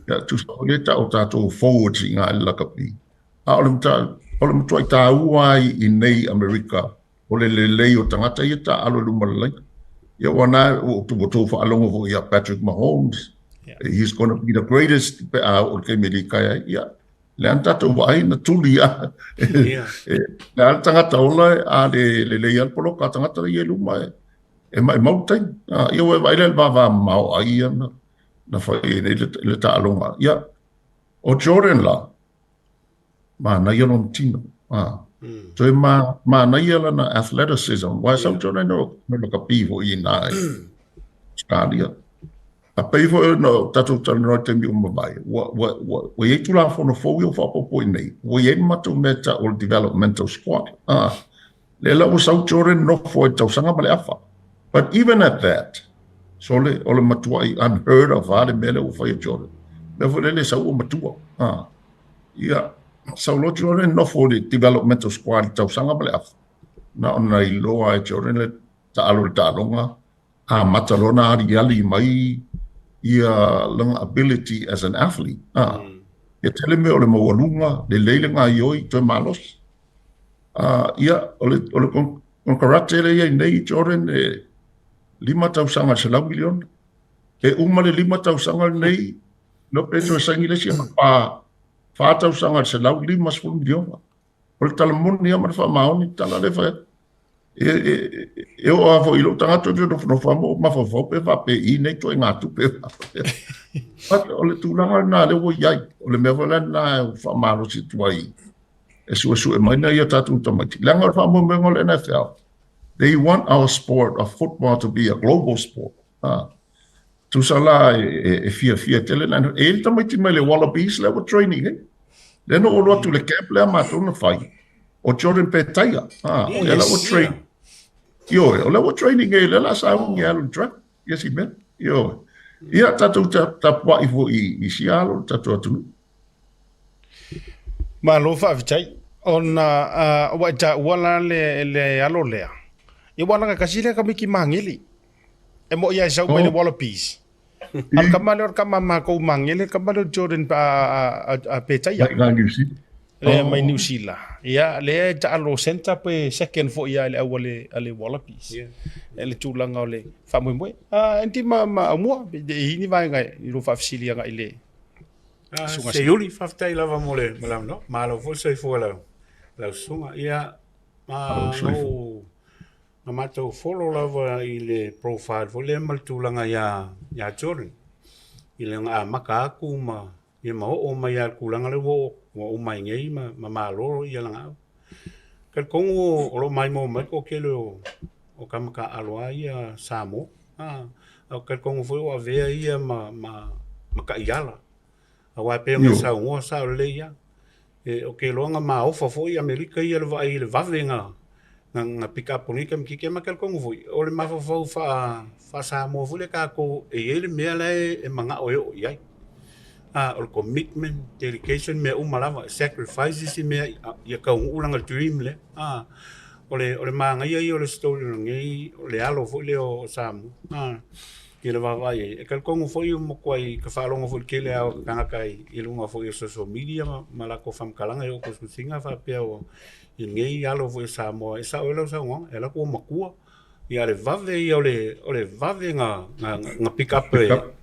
Ia tu le o tato forwards i ngā lakapi. O le mtua i tā uai i nei Amerika, o le lei o tangata ia tā alo luma lainga. Ia wana o tu botofa alongo vo ia Patrick Mahomes. He's going to be the greatest o le kemerika ia. Le anta to wai na tuli a. Le anta tangata ola a le leia polo ka tangata ia luma e mai mautai. Ia we vai le vava mau ai na fai le ta alonga. Ia o Jordan la ma na ia non tino. So ma na ia la na athleticism. Why so Jordan no ka pivo i nai. Stadia. A peivo no tato Talanoa te mi umamai. Wa ye tu la fono fo yo fa popo nei. Wa ye matu meta o developmental squad. Le la was out Jordan no fo tau sanga male afa. But even at that, so le ole matua unheard of ale mele o fa Jordan. Never le sa o matua. Yeah. So lo Jordan no fo the developmental squad tau sanga male afa. Na ona I loa Jordan le ta alo ta longa. Matalona ali mai ia langa ability as an athlete. Ia tele me o le mawalunga, le leile ngā ioi, toi malos. Ia, o le kon karate le ia nei Jordan, 5 tausanga se lau milion. E uma le 5 tausanga nei, no peto sangi le si pa 4 tausanga se lau 5 milion. O le talamoni ia marfa maoni, tala le fa. E o avo ilo tangato no famo ma fo pe va pe I nei to ngatu pe. Pat o le tulanga na le wo yai o le mevola na fa malo si tuai. E su e mai na ia tatu tomati. Langa fa mo mengo le NFL. They want our sport of football to be a global sport. Tu sala e fia tele na e tomati mai le Wallabies level training. Le no o lo tu le camp le ma tu na fai. O Jordan Petaya. Ela o train. Yo, o lewa training e lela sa ungi alu track. Yes, he meant. Yo. Ia tatu tapua I fo I sialo tatu atu. Malofa vitai ona waita wala le alo lea. I wala ka kasile ka miki mangili. E mo ia sau mai le Wallabies. Al kamalo kamama ko mangele kamalo Jordan pa petaya. Ngai ngisi. Le mai New Zealand. Ia le jalo center pe second fo ia le awale ale Wallabies. Le tulanga le fa mo mo. Enti ma mo ni vai ngai ro fa fisilia ngai le. Se yuli faftai lava mole malam no. Malo fo se fo la sunga ia ma no. Na mato follow lava i le profile fo le mal tulanga ya Jordan. I le nga maka aku ma ia ma o ma ia kulanga le wo o mai ngai ma lo ia langa. Ka kongo o lo mai mo mai ko kele o kamaka aloa ia Samo. O ka kongo fo o ave ia ma ka iala. A wa pe mo sa o sa le ia. E o ke longa ma o fo ia Amerika ia le vai le vavenga. Nga pick up ni kam kike ma ka kongo fo o le ma fo fa Samo fo le ka ko e ele me le e manga o ia. O commitment, dedication me umalava, sacrifices me ia ka ulanga dream le. O le manga ia o le story ngai o le alo fo le o Samu. Ia le vai e ka kongo fo i mo kwai ka falonga fo ke le au kanga kai i lunga fo i social media ma la ko fam kalanga i o ko singa fa pe o i ngai alo fo Samu e sa o le sa ngo e la ko makua ia le vave ia o le vave nga pick up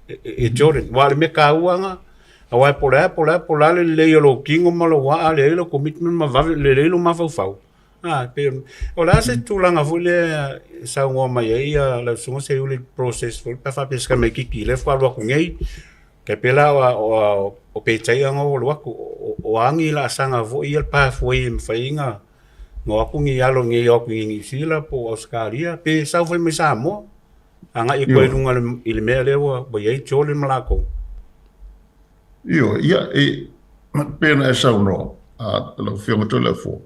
e Jordan wa le me ka uanga awai pola le lo kingo malo wa le lo commitment ma va le lo ma fau pe o la se tulanga vole sa ngo ma ia la so se le process fo pa fa pesca me ki le fa lo ngai ke pela o pe chai ngo lo o angi la sanga vo ia pa foi me fainga ngo aku ngi alo ngi o ngi sila po Australia pe sa foi me sa mo anga i ko lunga ile me le bo ye chole malako. Io, ia e pena e sauno a lo fiona to le fo.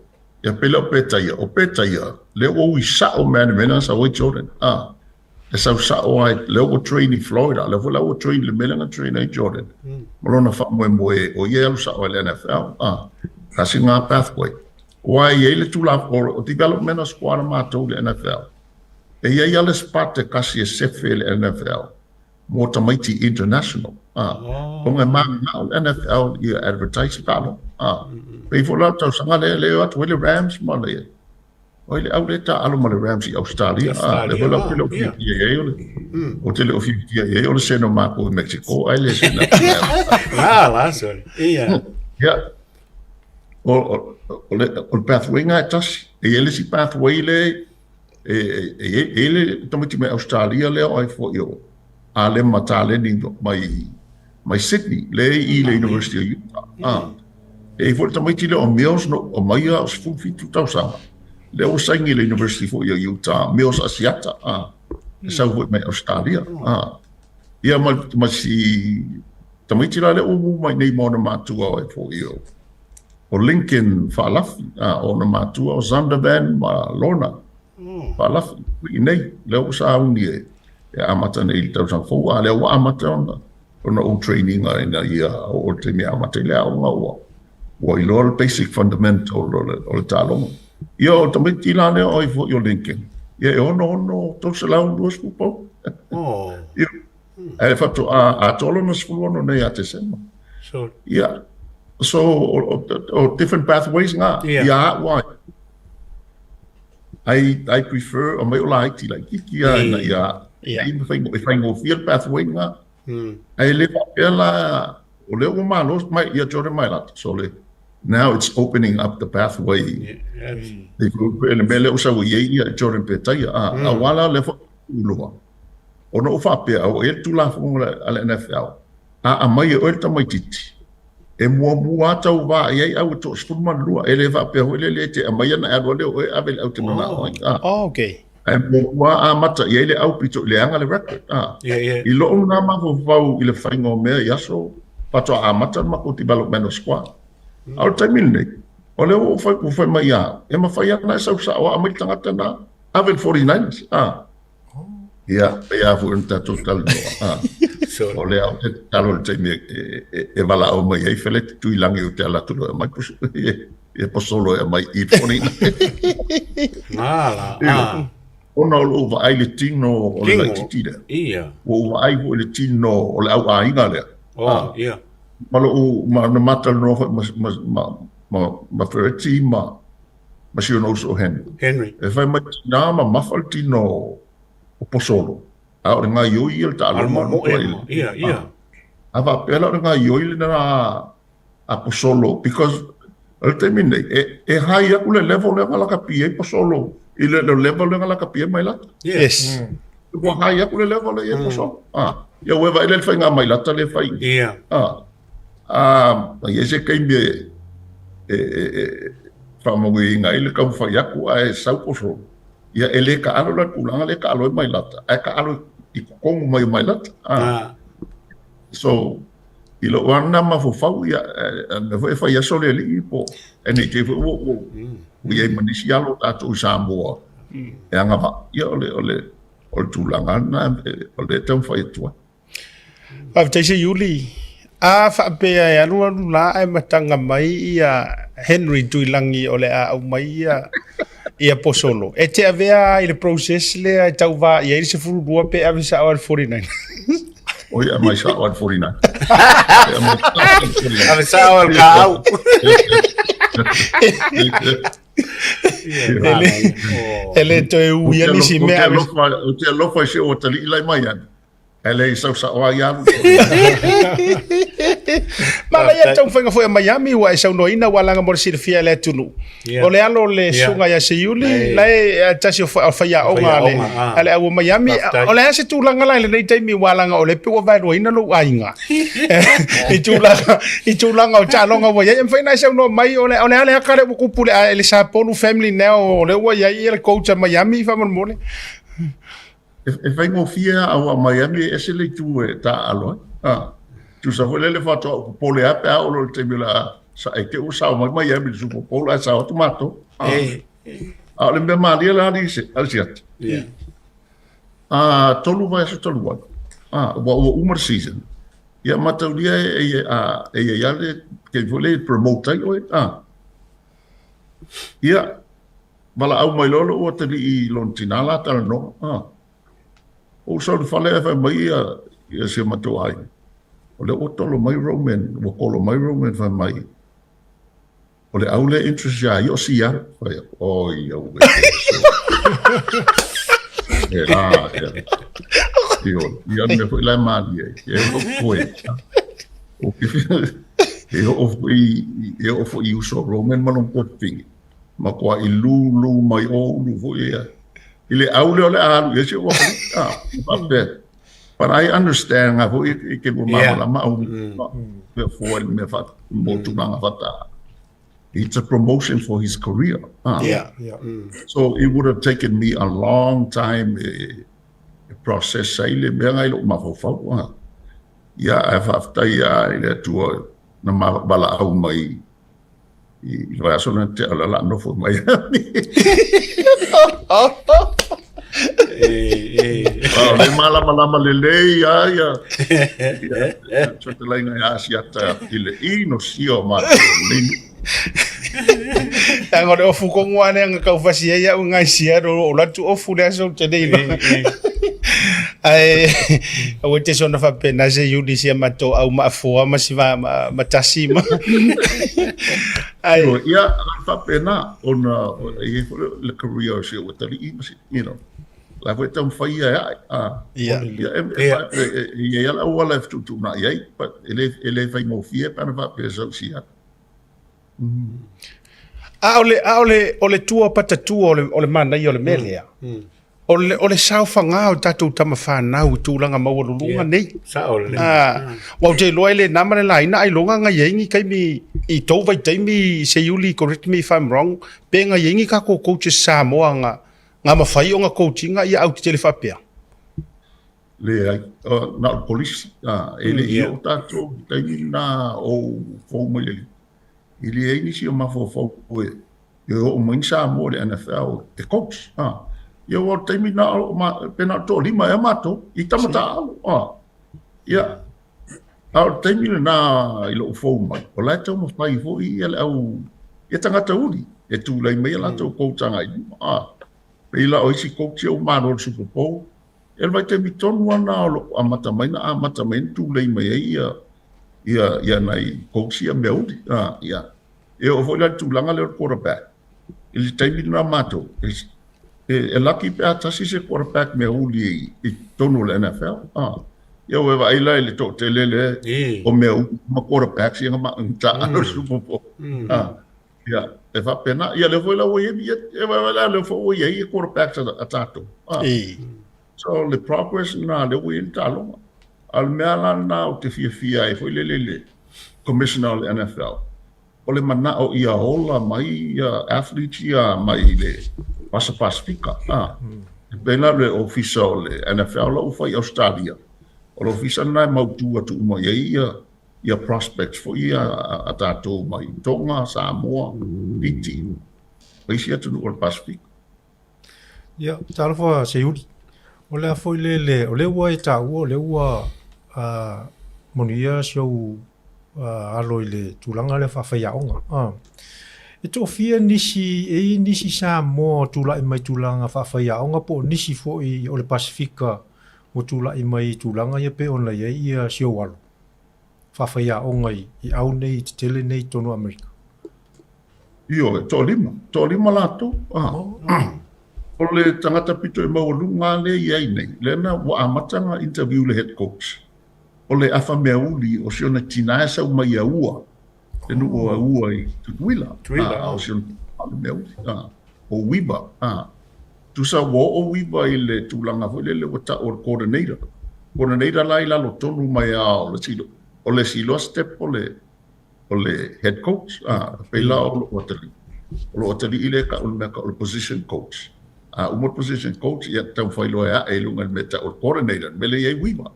Ia pela petaia, o petaia, le o i sa o mena sa o Jordan. E sa o ai le o train in Florida, le o train le mena train in Jordan. Molona fa mo o ia sa o le NFL. Kasi nga pathway. Why ye le tula o development squad ma to le NFL. E ia le spot kasi e sefe le NFL. Motomaiti International. Kung NFL ia advertise palo. Pe fola tau sanga le at wele Rams ma le. Oile au le ta alo ma le Rams i Australia. Le vola pelo ia ole. O tele o ia ole seno ma ko Mexico. Ai le sena. La sorry. Ia. Ja. O pathway nga Tasi. E ele si pathway le ele tomati me Australia le ai fo yo. Ale matale ni mai Sydney le i le University of Utah. E for tamai tile o meals no o mai os full fit 2000. Le o sangi le University of Utah meals asiata. Sa vo mai Australia. Ia ma si tamai tile le o mai nei mo na matua e fo yo. O Lincoln Falafi o na matua o Zandervan ma Lorna. Falafi nei le o sa uni e amata nei tau sang fo ale wa amata ona o training ina ia o te mea amata le au wa i lor basic fundamental o le talonga io tamai tilane o i fo yo Lincoln ia e ono to se lau duas pupo e fatto a tolo na sfuono nei ate sema ia so o different pathways nga ia why I prefer o mai o like ia ia if I go field pathway nga I live up ela o le o malo mai ia Jordan mai lat so le now it's opening up the pathway if le mele o sa ia Jordan petai a wala le fo uloa o no fa pe o e tu la fo ala NFL a mai o ta mai titi e mua tau va ia au to stuma lua ele va pe o le te mai na ado le o avel out na okay wa amata ia le au pito le anga le record i lo na ma vau i le faingo me ia so pato amata ma ko development squad au tamile o le o foi mai ia e ma fai na sa o amai tangata na avel 49 ia fu unta total so o le au te talo te me e vala o mai e fele tu ilangi o te ala tu mai pus e posolo e mai i 49 o ona o va ai le tino o le laititi le. Ia. O va ai o le tino o le au ainga le. Oh, ia. Malo ma na mata no ma fereti ma si ono so Henry. E fai mai na ma mafal tino o posolo. A o nga yoi el ta Alma mo mo ia, ia. Ava pela nga yoi na a posolo because al termine e hai aku le level le ngala kapie posolo. Ile le level le ngala kapie mai la. Yes. Ko hai aku le level le posolo. Ya we vai le fai nga mai la le fai. Ia. Ia se kai me fa mo ngai le ka fai aku ai sau posolo. Ia ele ka alo la kulanga le ka alo mai la. Ai ka alo I kongu mai la. So ilo wana ma fo fau ia me foi fai aso le li po ene te fo o ia manisi alo atu Samoa e anga va ia ole tulanga na ole tam fai tua a te se yuli a fa pe ya lu la ai matanga mai ia Henry tuilangi ole a au mai ia posolo e te avea I le process le ai tau va ia se furu dua pe avisa al 49 o ia mai sa 149 Ave sao al kau. ele to e u ia ni si me o te lofa se o tali lai mai an ele sa o ia Mala ia tau whainga foi a Miami wa e sau noina walanga mor sirfia le tunu. O le alo le sunga ia se yuli, lai tasi o whaia o ngā le. Ale au Miami, o le ase tūlanga lai le nei teimi walanga o le pe o vai roina lo ainga. I tūlanga o tālonga wa ia, mwhaina e sau no mai, o le ale akare o kupule a ele sa ponu family neo, o le ua ia I le coach a Miami, whaman mole. E whaingo fia au a Miami e se le tu e tā aloa. Tu sa foi le fato o pole ape a o te mila sa e ke o sa mai e mi su pole sa o tomato a le me mali la di se al siat tolu vai se tolu wa o umar season ya mata dia e ya le ke vole promote o ya bala au mai lolo o te I lontinala Talanoa o so fale fa mai ya se mato ai o le otolo mai Roman, o kolo mai Roman fa mai. O le au le interest ya, yo si ya. O ia ue. E la, ia me foi la mali e o koe. O e o foi uso Roman malon potting. Ma kwa I lu mai o lu foi ia. Ile au le alu, ia se o pa But I understand nga ho I ke mo mala ma o for me fa mo tu nga fata. It's a promotion for his career. So it would have taken me a long time process sai le me nga lo ma fo fa. Ya after ya ile tu na ma bala au mai I raso na te ala no fo mai. Le malama lelei ia Tōtela inga ia asiata ile ino sio ma Anga le ofu kongu ane anga kau fasi ia o ngai sia o latu ofu le aso te nei ai o te sona fa pena se yudi sia mato au mafoa masiva matasi ma ai ia fa pena ona le career se o tali you know la foi tão feia ia la o left to na ia but ele vai mo fie para va pesar sia ole tua patatu ole mana I ole melea ole sao fanga o tatu tama fana u tulanga mawalulunga nei sa ole wa te loile namare la ina ai longa nga yengi kai mi I to vai taimi se yuli correct me if I'm wrong pe nga yengi ka ko coach Samoa nga mawhai o nga coachinga ia au te telefapea. Le na police ele ia o tato taimi na o fōma ele. Ele e inisi o mafo fōko e. Ia o mainsa mo le NFL te coach. Ia o taimi na pena to lima e mato I tamata alo. Ia au taimi na ilo fōma. O lai tau mawhai fōi ia le au ia tangata uri. E tūlai mea la tau koutanga I Pela o isi coach o maro Super Bowl. El vai te mitonu ana o amata main tu lei mai ia nai coach ia meuli. Ia. E o foi la tulanga le quarterback. Ele taimi na mato. E lucky pe Tasi se quarterback meuli i tonu le NFL. Ia we vai la le to te lele o meu ma quarterback si ma ta Super Bowl. Ia. E fa pena ia le foi la o ia e vai la le foi ia quarterback atato. So le progress na le win Talanoa. Al mea na o te fia e foi le commissioner o NFL. O le mana o ia ola mai athletes ia mai le Pasifika. Pena le official le NFL o fai Australia. O le official na mautua tu mai ia prospects fo ia atato mai Tonga, Samoa, Fiji. Paisia tu o Pasifika. Ia, Talofa se uri. O le foi o le ua e tā ua, o le ua monia siau aloi le tūlanga le whawhaiaonga. E tō fia nisi sā mō tūla i mai tūlanga whawhaiaonga po nisi fo i o le Pasifika o tūla i mai tūlanga ia pe ona ia siau alo. Whawhaiaonga i au nei te tele nei tonu Amerika. Io, tō lima lato. O le tangata pito e maulunga le iai nei, lena wa amatanga interview le head coach. O le afa mea uli o siona tina e sau mai a ua. Tenu o a ua i tutuila. O siona mea uli. O wiba. Tu sa wo o wiba i le tūlanga fo le wata o coordinator. Coordinator lai lalo tonu mai a o le silo. O le silo step o le head coach. Peila o lo otari. O lo otari ile ka o le position coach. Umot position coach ia tau whailo e lunga meta o coordinator mele ia wiwa.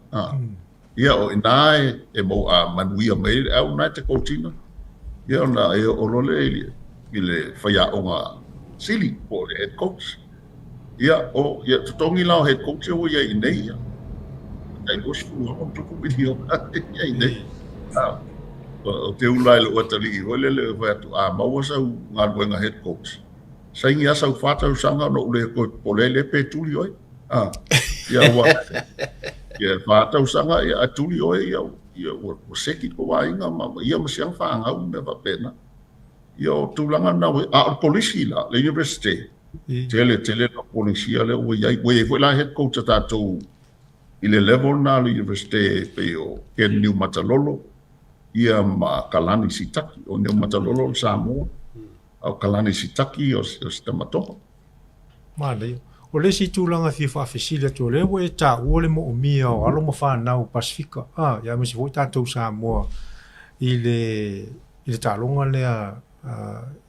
Ia o inae e mo manuia mai au nai te coachina. Ia o na e o lole i le whaiaonga sili o le head coach. Ia tutongi lao head coach o ia i nei ia. Ai losfu o tuku video ia i nei. O te ulai lo watali o le watu maua sau ngā luenga head coach. Saingi asa u whātau sanga no ule ko polele pe tuli oi. Ia wa. Ia whātau sanga ia atuli oi ia o seki ko wainga mama. Ia masiang whaangau me wapena. Ia o tūlanga na o polisi la, le university. Tele na polisi le o iai. Wei la head coach tātou i le level na le university pe o Ken New Matalolo. Ia ma Kalani Sitaki o New Matalolo Samoa. Au kalani sitaki o Tamatoa. Mālei. O le si tūlanga fi whawhesila tō le ua e tā ua le mo o mia o alo ma whanau Pasifika. Ia mesi hoi tātou Samoa i le tālonga lea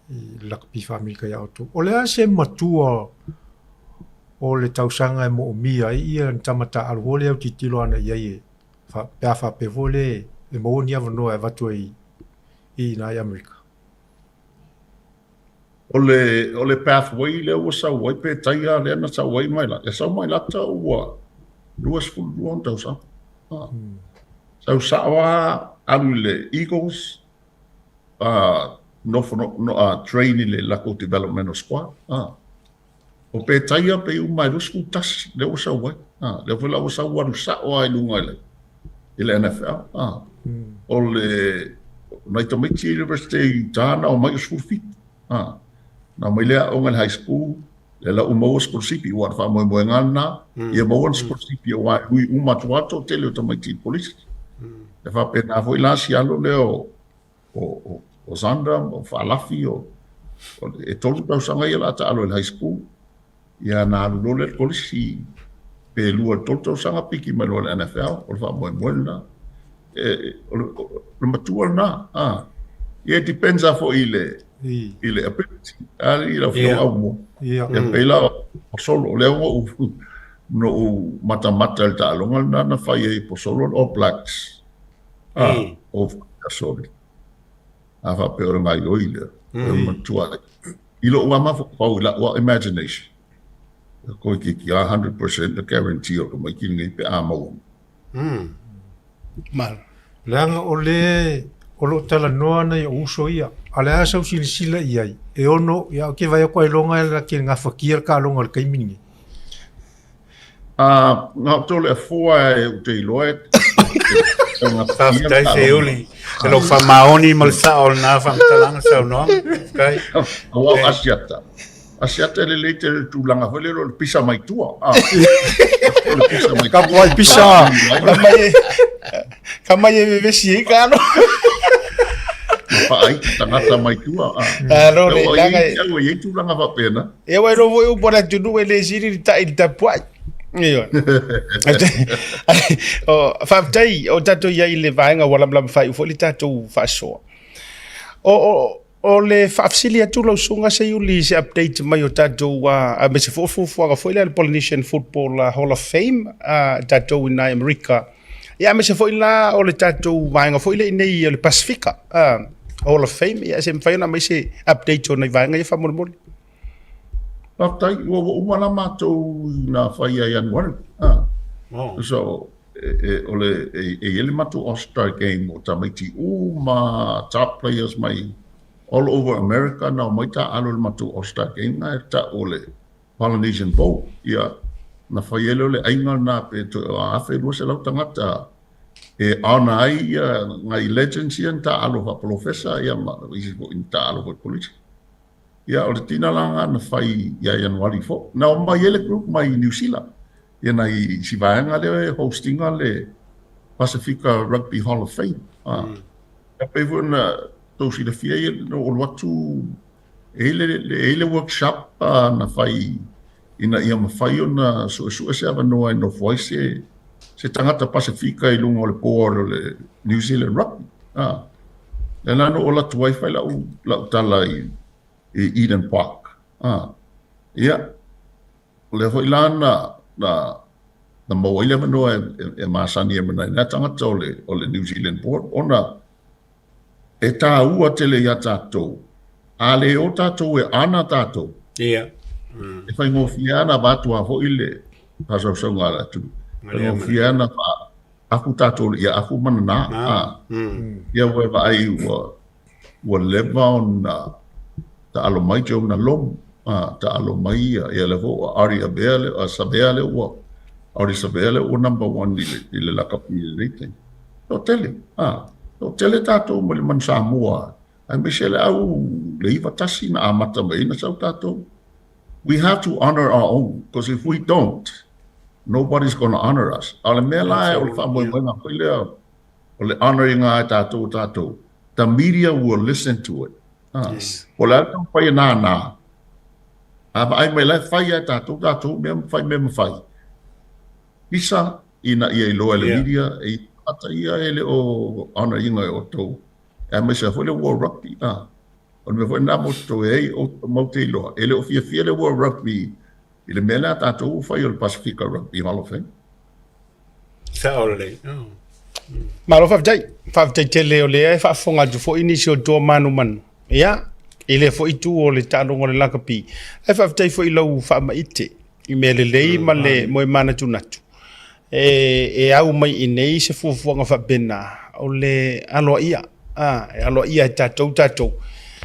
i Rugby Pacific ia o tō. O le a se matua o le tausanga e mo o mia ia tamata alu le au titilo ana ia e pea whapevo le e mo ni avanoa e vatua i nai Amerika. O le pathway le o sa wai pe taia le na sa wai mai la. E sa mai la ta ua. Luas full luon tau sa. Sa wa alu le Eagles training le Lako Developmental Squad. O pe taia pe u mai lusku Tasi le o sa wai. Le fela o sa wa sa wa i lunga le. I le NFL. O le Naitamitsi University Tana o mai school fit. Na mai lea o ngal high school le la umo sportsipi wa fa mo ngana ia mo sportsipi wa ui umatuato tele o tamaiti police e fa pena foi la sialo le o Zandra o Falafi o e tolu tau sanga ia la ta alo high school ia na lo le police pe lua tolu tau sanga piki mai lo NFL o fa mo na o matua na ia depends afo ile ability ali la fo mo ia pela o solo le o no mata ta longa na fa ia po solo o blacks o sorry ava pero mai oile matua ilo wa ma fo la wa imagination ko ki 100% the guarantee o mai ki ngai pe amo mal langa o o lo Talanoa nei o uso ia. Ale a sau sila iai. E ono, ia ke vai koe longa la ke ngā whakia ka longa le kaimingi. Ngā tole a fua e te iloe. Whaftai se uli. E lo whamaoni mal sao nā whamtalanga sau noa. Kai. Awa asiata. Asiata le leite le tūlanga hole lo le pisa mai tua. Ka wai pisa. Ka mai e vesi e ka no. Paai tangata mai tua. Aro le langa. Ewa i tūlanga whapena. Ewa e rovo e upora tunu e le siri ta i ta puai. Iyo. Whaptai o tato iai le vaenga wala mlam whai ufo li tato whasoa. O le whaafsili atu lau sunga se uli se update mai o tato a me se fuaga fo le Polynesian Football Hall of Fame tato ina Amerika. Ia me se fo ila o le tato vaenga fo ile inei o le Pacifica Hall of Fame. Ia se mwhaiona mai se update o nei vaenga ia whamolmoli. Patai, ua umana mātou nā whai ai anuari. So, ole ele mātou All-Star Game o tamaiti ma top players mai all over America, nā mai tā alo le mātou All-Star Game, nā e tā ole Polynesian Bowl. Ia, nā whai ele ole ainga nā pe to awhi lua se lau tangata. E ana ai ngai legends ia tā alo ha professor, ia ma isi ko in tā alo ha polisi. Ia o le tina langa na whai ia Januari fo. Na o mai ele group mai New Zealand. Ia nei si vaenga le hostinga le Pacifica Rugby Hall of Fame. Ia pevo na tausi le fia ia no o watu ele workshop na whai ina ia mawhai o na sua se avanoa no voice se tangata Pacifica i lunga o le poa o le New Zealand Rugby. Le nano o la tuai whai lau tala i Eden Park. Ia. Le hoi lana na mawaile manoa e masani e manai. Nā tangata o le New Zealand Board. Ona e tā ua tele ia tātou. A le o tātou e ana tātou. Ia. E whai ngofi ana bātua hoi le pasau ngā ratu. Ngofi ana aku tātou ia aku mana nā. Ia ue vai ua leva on ta alo mai jo na lom ta alo mai ia le ho ari abele sabele o ari sabele o number 1 i le lakapi le te to tele tato mo le man Samoa ai me shele au le iwa Tasi na amata mai na sau tato. We have to honor our own, because if we don't, nobody's going to honor us. Ale me la o le fa mo nga pile o le honoring ai tato the media will listen to it. Yes. Pola tau whai nā. Aba ai mai lai whai ai tātou mea mwhai. Isa ina ia i loa le media, e ata ia ele o ana inga o tau. E mai sa whole World Rugby. O me whai nā mo tau e o maute i loa. Ele o fia le World Rugby. I le mea la tātou whai o le Pacifica Rugby Hall of Fame. Sa ole. Malo whawtai tele o le e whaafonga tu fo inisi o tō manu. Ia, ele fo itu o le tārongo le lakapi. E whawtai fo i lau whaamaite. I mea le lei ma le moe mana tunatu. E au mai i nei se fuafuanga whapena. O le aloa ia. E aloa ia e tātou.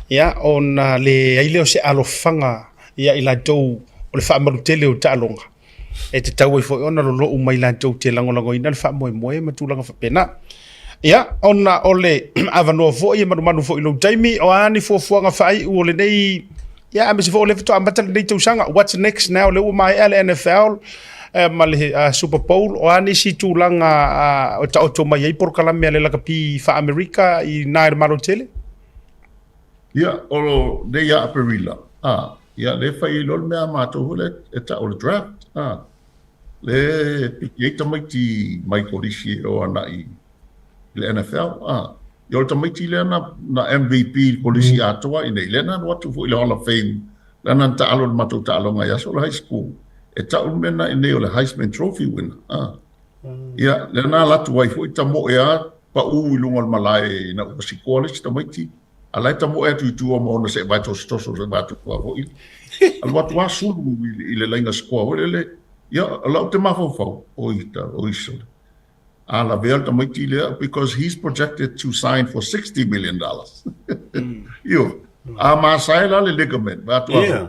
Ia, o na le aile o se alofanga. Ia i la tau o le whaamaru tele o tāronga. E te tau e fo i ona lo loo mai la tau te langolango ina le whaamoe matulanga whapena. Ia, ona ole avanoa fo i manu fo i lo taimi o ani fuafuanga whai u ole nei. Ia, ame se fo ole fito ambata le nei tausanga. What's next now? Le umai ele NFL, ma le Super Bowl. O ani si tūlanga o ta oto mai ei por kalame ale lakapi wha Amerika i naere maro tele? Ia, o le ia aperila. Ia, le whai lol mea mātou hule e ta o le draft. Le piki eita mai ti mai korisi o ana i le NFL. Yo tamaiti le na MVP polisi atoa i nei le na watu fo i le Hall of Fame. Le na ta alo matou ta alo ngai aso le high school. E ta umena i nei o le Heisman Trophy winner. Ia, le na latu wai fo i ta mo ea pa u i lunga malai na upasi college tamaiti. Alai ta mo ea tu o mo na se vai tostoso se vai tukua fo i. Al watu wa sulu i le lainga skoa. Ia, lau te mafau o ita, o iso. ala veal ta maiti lea, because he's projected to sign for $60 million. Io, a masaila le ligament,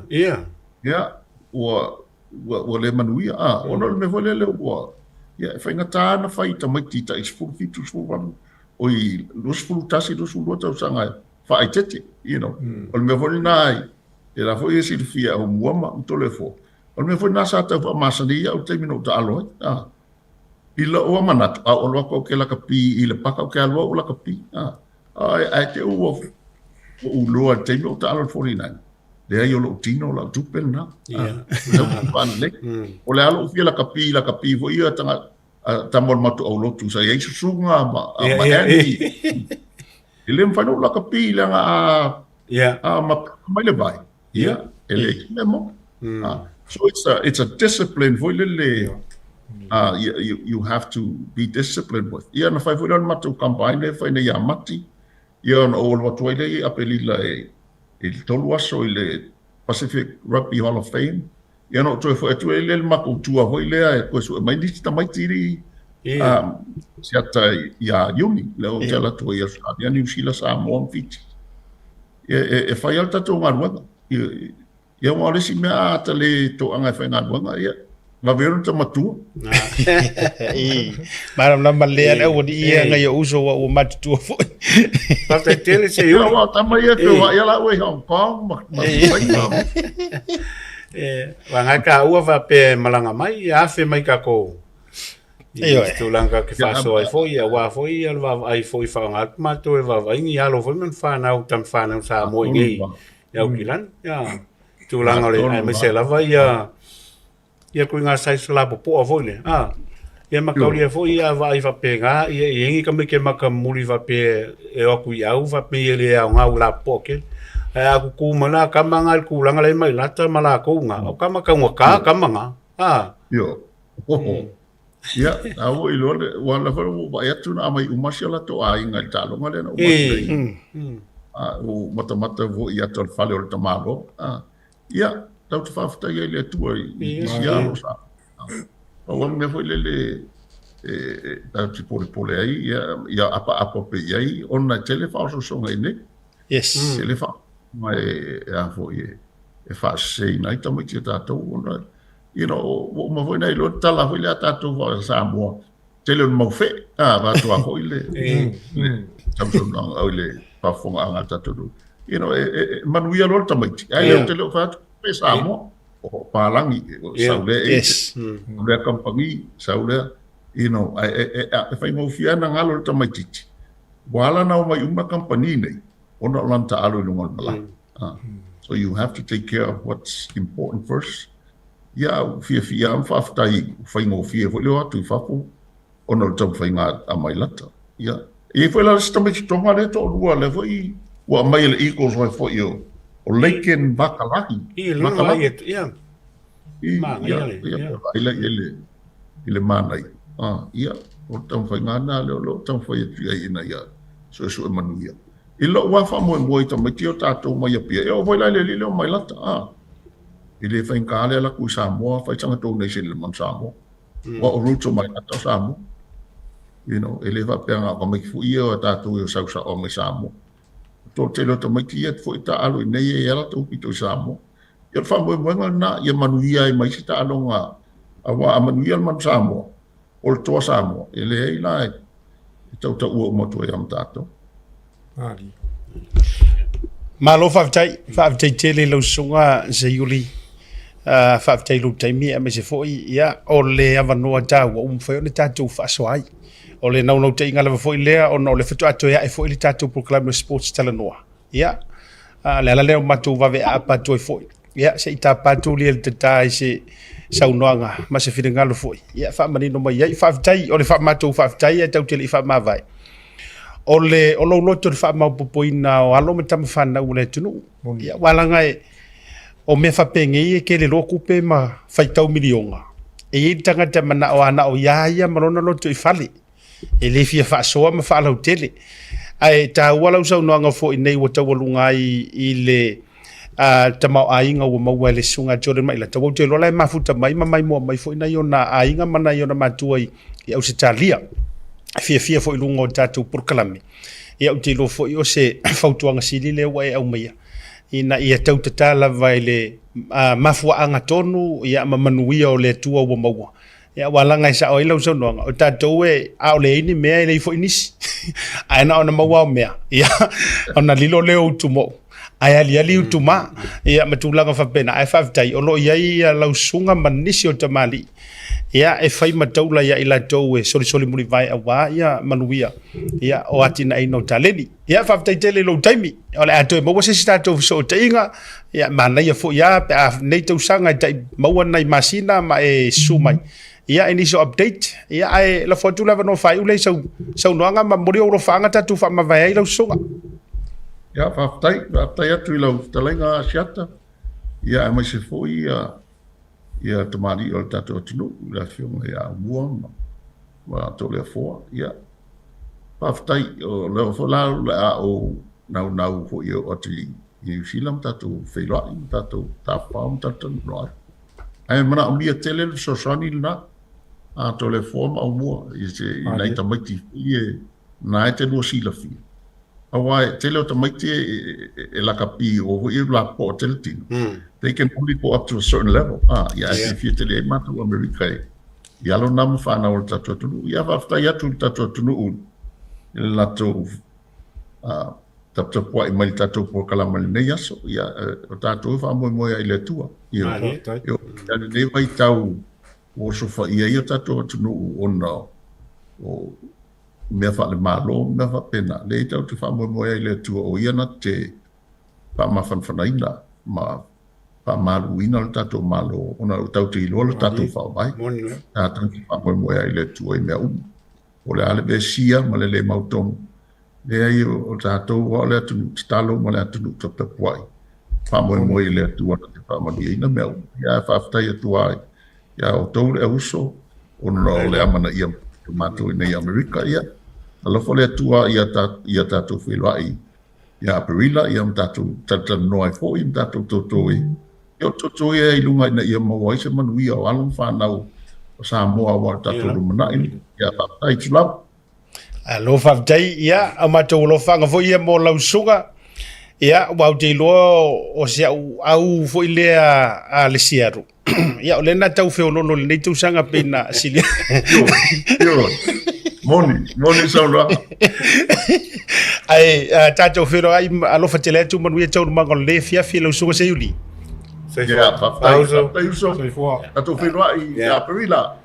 yeah, wa le manuia, ono le me vole le ua, yeah, whaingata na whai ta maiti ta isfuru fitu sfuru oi lusfuru tasi lusfuru tau sanga, whai tete, you know, o le me vole nai, e la foi esi fia o muama mtole fo, o le me vole nasa ta wa masania o te mino ta aloe, ila o manat, o loa ko ke la kapi, ila paka o ke aloa o la kapi, ai te ua o loa te mino ta aloe 49, le ai o lo tino la tupel na, o le alo fia la kapi, vo ia tanga, tamol matu au lotu, sa ia isu sunga, ma eni, ile mwhanu la kapi, le nga mai le vai, ele memo, so it's a discipline, vo le, you have to be disciplined with. Ia na whai vo matu combine, whai na ia mati, ia na o lo tuai le, apeli la il tolu aso i le Pacific Rugby Hall of Fame. Ia no toi fo tu ele mako tua hoi lea e koe su mai dita mai tiri siata ia uni le o te ala tua ia sa ia New Zealand sa Moana Fiji. E whai alta tō ngā ruanga. Ia mo alesi mea ata le tō anga e whai ngā ruanga ia. Ma vero ta matua. Maram na malea le o di ia ngai o uso o matu fo. Pasta tele se Ia wa tama ia te wa ia la ue Hong Kong ma wa nga ka ua va pe malanga mai a fe mai ka ko. Tu langa ke fa so ai fo ia wa fo ia va ai fo fa nga ma to va va ni alo fo men fa na tam fa na sa mo ngi. Ya ukilan ya. Tu langa le ai me se la va ia ko nga sai sala po a vole ia makauli fo ia vai va pega ia ingi ka me ke makamuli va pe e o ku ia va pe ele a nga ula poke a ku ku mana ka manga ku langa le mai lata mala ko nga o ka maka nga ka manga yo ia a o ilo wala fo va ia tu na mai umashala to a inga talo nga le na o mata vo ia to fale o tamalo ia tau te whawhata ia le atua i siaro sa. Wan me foi le tau te pole ai, ia apa pe iai, ona tele whawso songa i ne. Yes. Tele wha, mai a foi e whasei nai tamai tia tātou, ona, you know, o ma foi nei lo tala foi le a tātou wa Samoa. Tele on mau fe, vātua hoi le, tamsonang au le whawhonga anga tātou. You know, manuia lo tamai tia, ai leo tele o whātua. Samo o palangi saule le kampangi saule you know e fai mo fia na ngalo ta mai titi wala na mai uma company nei ona lanta alo no mala so you have to take care of what's important first fia am faftai fai mo fia vo le atu fafu ona ta fai nga a mai lata e foi la sta mai tonga le to lua le foi wa mai le equals wa for you o leiken bakalaki bakalaki ile manai ia o tam fai ngana lo tam fai ina ia so manuia ilo wa fa mo to metio tato mai pia e o voi la le mai lata ile fai kale la ku Samoa fai tanga to nation le man Samoa wa o ruto mai lata Samoa you know ele va penga ko mai fu ia tato yo sa o mai Samoa to te lo to mai kia fo ita alo nei e ala to pito Samoa ia fa mo na ia manuia e mai sta alonga awa manuia man Samoa o to Samoa ele ai lai to o mo to ia mtato malo fa'avitai tele lau sunga se yuli fa'avitai lu taimi me se foi ia o le avanoa tau o umfai o le tatou fa'asoai o le naunau te inga lava foi lea ona o le whetu ato ia e foi le tatou proclaim sports Talanoa ia le ala leo matou vave a patou foi ia se ita patou le tata se saunoanga ma se finengalo foi ia fa'amanino mai ia fa'avitai o le fa'amatou fa'avitai e tau tele fa'amavai o lo loto le fa mau popoina o alo me tama fana ule tunu ia walanga o me fa penge ke le loku pe ma faitau milionga e tanga te mana o ana o ia marona loto I fali e le fia fa soa ma fa tele ai ta wala usau no nga fo nei wata walunga I le tama ainga o mau le sunga jore mai la tawo te lola mafuta mai mo mai fo ina yona ainga mana yona matuai I au se talia fia fo ilungo tatu proklami ia uti lo fo o se fautuanga sili le wa au mai ina ia tau tatala vai le mafua anga tonu ia mamanuia o le tua wa maua ia walanga isa o ilo so no o tatu e au le ini mea le fo inisi aina ona maua mea ia ona lilo le utumo ai ali utuma ia matulanga fa pena ai fa tai o lo ia lausunga manisi o tamali ia e fai mataula ia ila tau e soli muri vai awa ia manuia ia o atina ino taleni ia fa tai tele lo taimi o le ato mo se sta to so tainga ia mana ia fo ia pe nei tau sanga tai mau nai masina ma e sumai ia ini so update ia ai la foto lava no fai ule so noanga ma muri o fanga tatu fa ma vai lo sunga ia fa tai atu ilo talenga siata ia mai se fo ia tamari o tato tunu la fiona ia mua ma to le fo ia paftai o le fo la o nau fo ia o ti New Zealand tato feila tato ta fam tato no ai mana o mia tele so sani na a to le fo ma mua i se nai tamati ia nai te no sila fi awai tele o tamati e la kapi o ia la po tele tino they can only go up to a certain level. If you tell matu America, yalo nam fana o tatu tunu. Ya after yatu tatu tunu lato tapua i mai tatu po kalamal ne yaso ya tatu fa mo ya ile tua. Yo ne vai tau o so fa ia tatu tunu ona o me fa le malo me fa pena. Le tau fa mo ya ile tua o ia na te pa ma fan fanaina ma pa maluina o tato malo ona o tau te ilo o tato whao mai a tanki whamoe moe ai le tua i mea o le ale besia ma le mautongu le ai o tato o le atunu talo ma le atunu tapuai whamoe moe le atua na te whamani ina mea ia whaftai atua ai ia o tau le auso ona o le amana ia mato i nei Amerika ia alofo le atua ia tato whelai ia perila ia tato Talanoa i fo i tato totoi yo toto ia i lunga ina ia mawai se manuia o along whanau o Samoa wa tato rumana ia whaftai tulap. Lo whaftai ia a matou lo whanga fo ia mo lausunga ia wau te loa o se au fo i lea a le siaru ia o lena tau whiolono le nei tau sanga pena silia Moni saura ai tatou whiro ai alofa te lea tu manuia tau mango le fia lausunga se yuli ia whaftai uso tato whiroa i a perila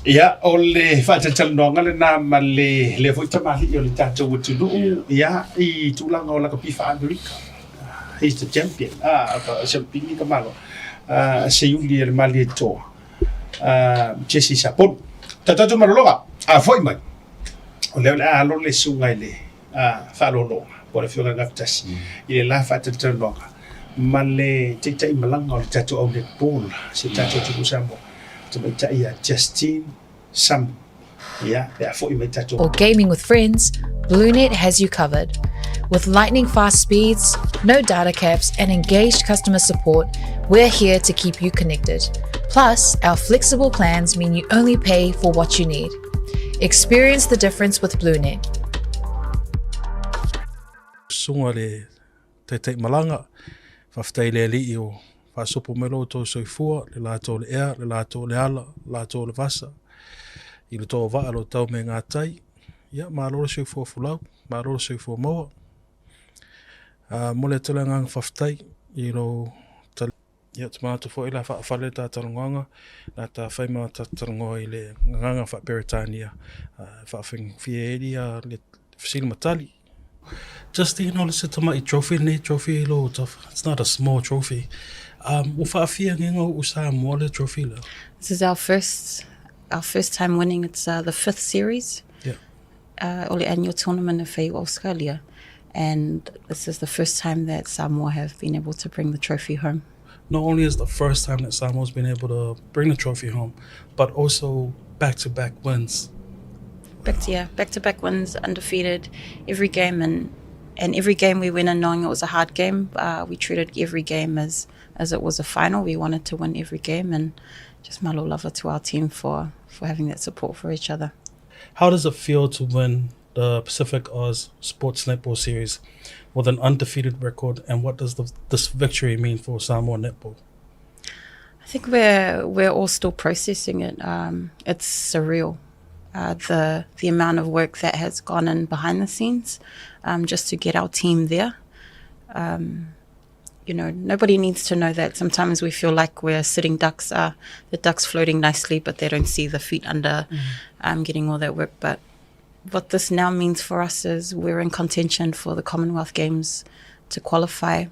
ia o le whaatatalanoanga le nā ma le fo i tamali o le tatou atunu ia i tūlanga o laka pifa Amerika he's the champion champion ka malo se yuli le mali to Jesse Sapon tatatu marologa foi mai o le alo le sunga le falolo por fiona ngaftasi ile la whaatatalanoanga ma le teitai malanga o le tatou au Netball se tatou tuku samo Justin Sam or gaming with friends, BluNet has you covered. With lightning fast speeds, no data caps, and engaged customer support, we're here to keep you connected. Plus, our flexible plans mean you only pay for what you need. Experience the difference with BluNet. Sunga le te malanga, whaftai le li o whasopo melo tō soifua, le lātou le ea, le lātou le ala, lātou le vasa. I le tō waa lo tau me ngā tai. Ia, mārora soifua fulau, mārora soifua maua. Mo le tala ngang whaftai, i lo tala. Ia, te mātou fo i la whaafale tā tarangoanga, nā tā whaima tā tarangoa i le nganga whaperitania. Whaafing whieri a le whisili matali. Just, you know, let's say tamai trophy, ne trophy lo tough. It's not a small trophy. Uwhaafia ngengo usa mo le trophy lo. This is our first time winning. It's the 5th series. Yeah. Or the annual tournament of Australia. And this is the first time that Samoa have been able to bring the trophy home. Not only is the first time that Samoa's been able to bring the trophy home, but also back-to-back wins. Back-to-back wins, undefeated, every game, and every game we win, and knowing it was a hard game, we treated every game as as it was a final. We wanted to win every game, and just malo lava to our team for having that support for each other. How does it feel to win the Pacific Oz Sports Netball Series with an undefeated record, and what does this victory mean for Samoa netball? I think we're all still processing it. It's surreal, the amount of work that has gone in behind the scenes, just to get our team there. Nobody needs to know that. Sometimes we feel like we're sitting ducks, the ducks floating nicely, but they don't see the feet under getting all that work. But what this now means for us is we're in contention for the Commonwealth Games to qualify.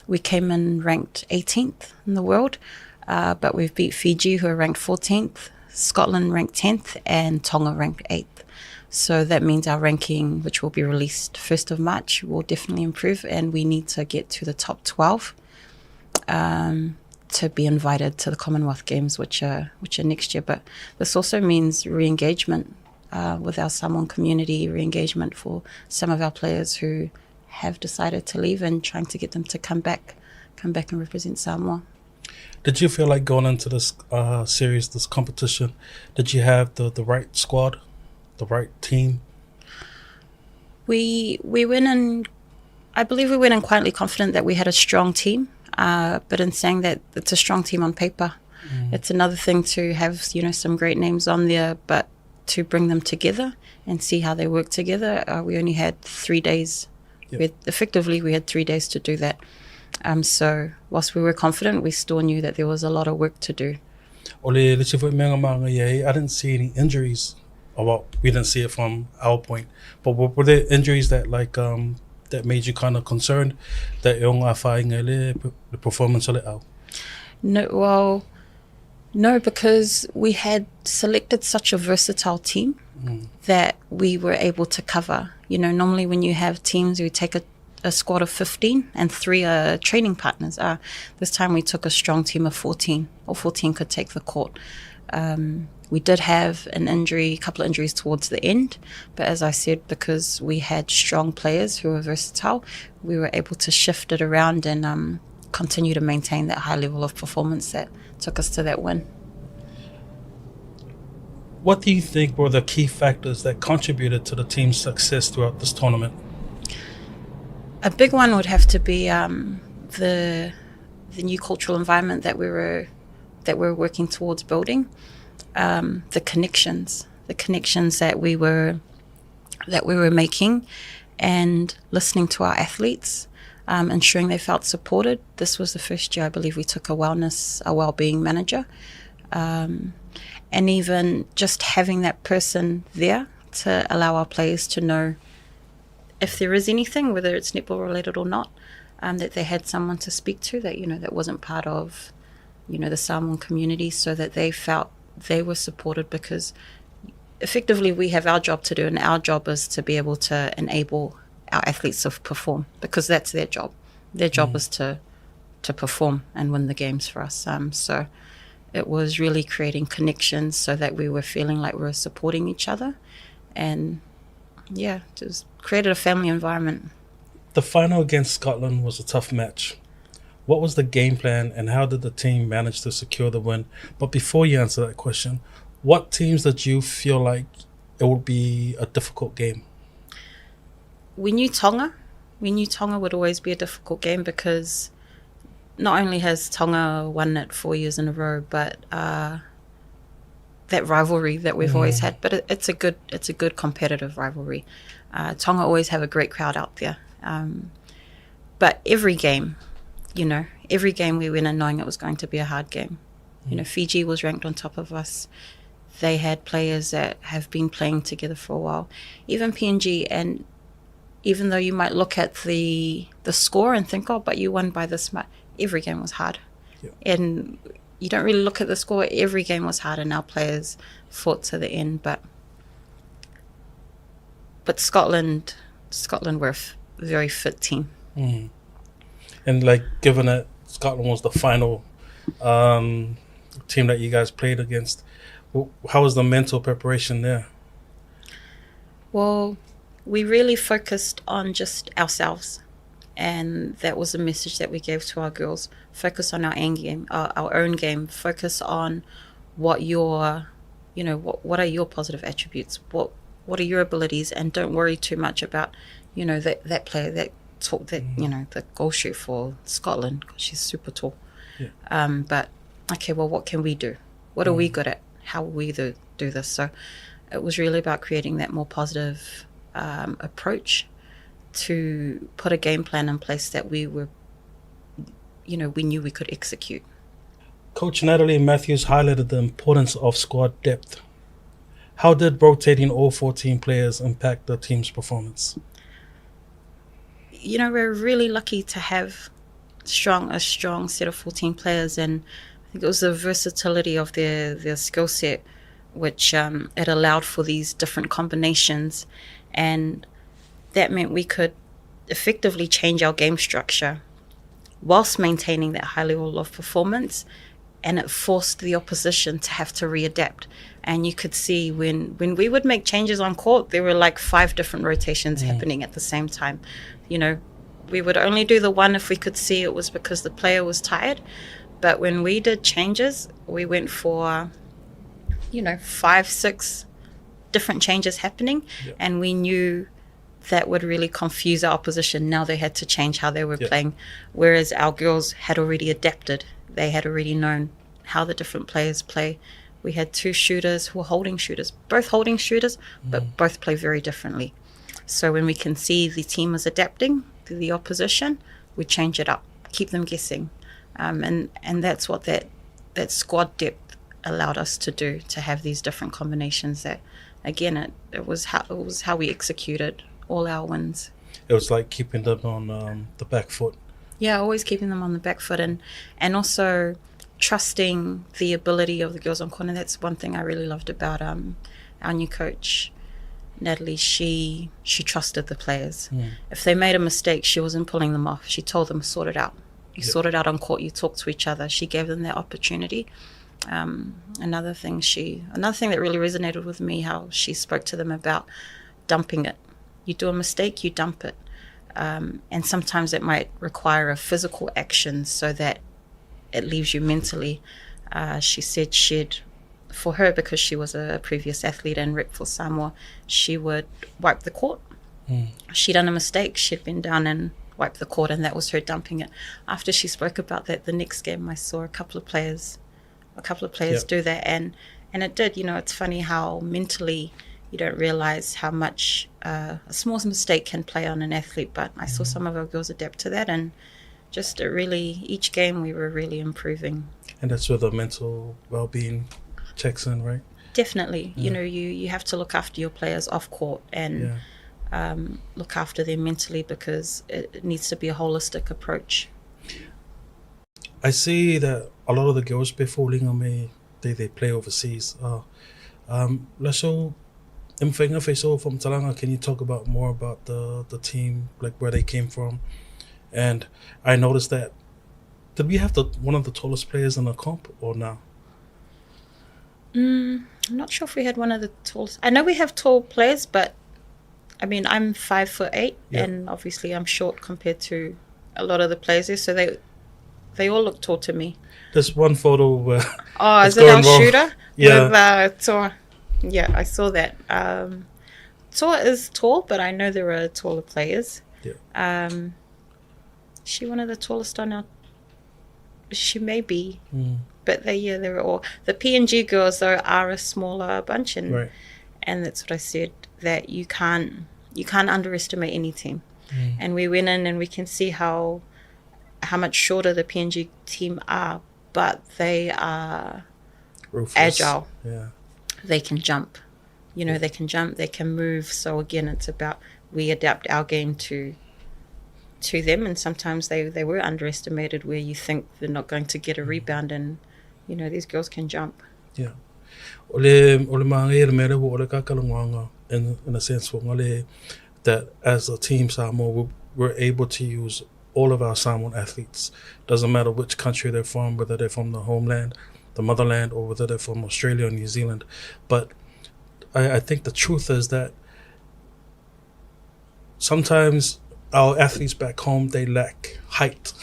We came in ranked 18th in the world, but we've beat Fiji, who are ranked 14th, Scotland ranked 10th, and Tonga ranked 8th. So that means our ranking, which will be released 1st of March, will definitely improve, and we need to get to the top 12 to be invited to the Commonwealth Games, which are next year. But this also means re-engagement with our Samoan community, re-engagement for some of our players who have decided to leave, and trying to get them to come back and represent Samoa. Did you feel like going into this series, this competition, did you have the right squad, the right team? We went in, I believe we went in quietly confident that we had a strong team, but in saying that, it's a strong team on paper. It's another thing to have, some great names on there, but to bring them together and see how they work together, we only had 3 days. Yep. We had 3 days to do that. So whilst we were confident, we still knew that there was a lot of work to do. I didn't see any injuries. Well, we didn't see it from our point, but were there injuries that that made you kind of concerned that the performance of it? No, because we had selected such a versatile team that we were able to cover. Normally when you have teams, you take a squad of 15 and 3 are training partners. This time we took a strong team of 14. All 14 could take the court. We did have a couple of injuries towards the end, but as I said, because we had strong players who were versatile, we were able to shift it around and continue to maintain that high level of performance that took us to that win. What do you think were the key factors that contributed to the team's success throughout this tournament? A big one would have to be the new cultural environment that we were working towards building. The connections that we were making, and listening to our athletes, ensuring they felt supported. This was the first year I believe we took a well-being manager, and even just having that person there to allow our players to know if there is anything, whether it's netball related or not, that they had someone to speak to that that wasn't part of the Samoan community, so that they felt they were supported, because effectively we have our job to do, and our job is to be able to enable our athletes to perform, because that's their job. Their job is to perform and win the games for us. So it was really creating connections so that we were feeling like we were supporting each other, and just created a family environment. The final against Scotland was a tough match. What was the game plan, and how did the team manage to secure the win? But before you answer that question, what teams did you feel like it would be a difficult game? We knew Tonga would always be a difficult game, because not only has Tonga won it 4 years in a row, but that rivalry that we've always had. But it's a good competitive rivalry. Tonga always have a great crowd out there. But every game we went in knowing it was going to be a hard game. Fiji was ranked on top of us. They had players that have been playing together for a while. Even PNG, and even though you might look at the score and think, but you won by this much, every game was hard. Yep. And you don't really look at the score. Every game was hard, and our players fought to the end. But Scotland were a very fit team. Mm. And given that Scotland was the final team that you guys played against, how was the mental preparation there? Well, we really focused on just ourselves. And that was the message that we gave to our girls. Focus on our own game. Focus on what what are your positive attributes? What are your abilities? And don't worry too much about, that player that the goal shoot for Scotland, because she's super tall. Yeah. But okay, well, what can we do? What are we good at? How will we do this? So it was really about creating that more positive approach to put a game plan in place that we knew we could execute. Coach Natalie Matthews highlighted the importance of squad depth. How did rotating all 14 players impact the team's performance? We're really lucky to have a strong set of 14 players, and I think it was the versatility of their skill set which it allowed for these different combinations, and that meant we could effectively change our game structure whilst maintaining that high level of performance, and it forced the opposition to have to readapt. And you could see when we would make changes on court, there were like 5 different rotations happening at the same time. We would only do the one if we could see it was because the player was tired. But when we did changes, we went for 5, 6 different changes happening. Yep. And we knew that would really confuse our opposition. Now they had to change how they were playing, whereas our girls had already adapted. They had already known how the different players play. We had 2 shooters who were both holding shooters, but both play very differently. So when we can see the team is adapting to the opposition, we change it up, keep them guessing. And that's what that squad depth allowed us to do, to have these different combinations that, again, it was how we executed all our wins. It was like keeping them on the back foot. Yeah, always keeping them on the back foot, and also trusting the ability of the girls on court. And that's one thing I really loved about our new coach, Natalie. She trusted the players. If they made a mistake, she wasn't pulling them off. She told them, sort it out. You sort it out on court. You talk to each other. She gave them that opportunity. Another thing that really resonated with me, how she spoke to them about dumping it. You do a mistake, you dump it. And sometimes it might require a physical action so that it leaves you mentally. She said for her, because she was a previous athlete and rep for Samoa, she would wipe the court. She'd done a mistake, she'd been down and wiped the court, and that was her dumping it. After she spoke about that, the next game I saw a couple of players do that, and it did. It's funny how mentally you don't realize how much a small mistake can play on an athlete, but I saw some of our girls adapt to that, and just each game we were really improving. And that's where the mental well-being checks in, right? Definitely. You have to look after your players off court and look after them mentally, because it needs to be a holistic approach. I see that a lot of the girls before Lingame, they play overseas. From Talanoa, can you talk about more about the team, like where they came from? And I noticed that, did we have one of the tallest players in the comp or no? I'm not sure if we had one of the tallest. I know we have tall players, but I mean, I'm 5'8", and obviously I'm short compared to a lot of the players there, so they all look tall to me. There's one photo where is it our wrong. shooter? Yeah. With Toa. Yeah, I saw that. Toa is tall, but I know there are taller players. Yeah. Is she one of the tallest on our... She may be. But they're all... The PNG girls, though, are a smaller bunch, and that's what I said, that you can't underestimate any team. And we went in and we can see how much shorter the PNG team are, but they are ruthless. Agile. Yeah. They can jump. They can jump, they can move. So again, it's about we adapt our game to them, and sometimes they were underestimated, where you think they're not going to get a rebound, and these girls can jump. Yeah. Ole mange mere wo ka kalunganga in a sense that as a team Samoa we're able to use all of our Samoan athletes. Doesn't matter which country they're from, whether they're from the homeland, the motherland, or whether they're from Australia or New Zealand. But I think the truth is that sometimes our athletes back home, they lack height.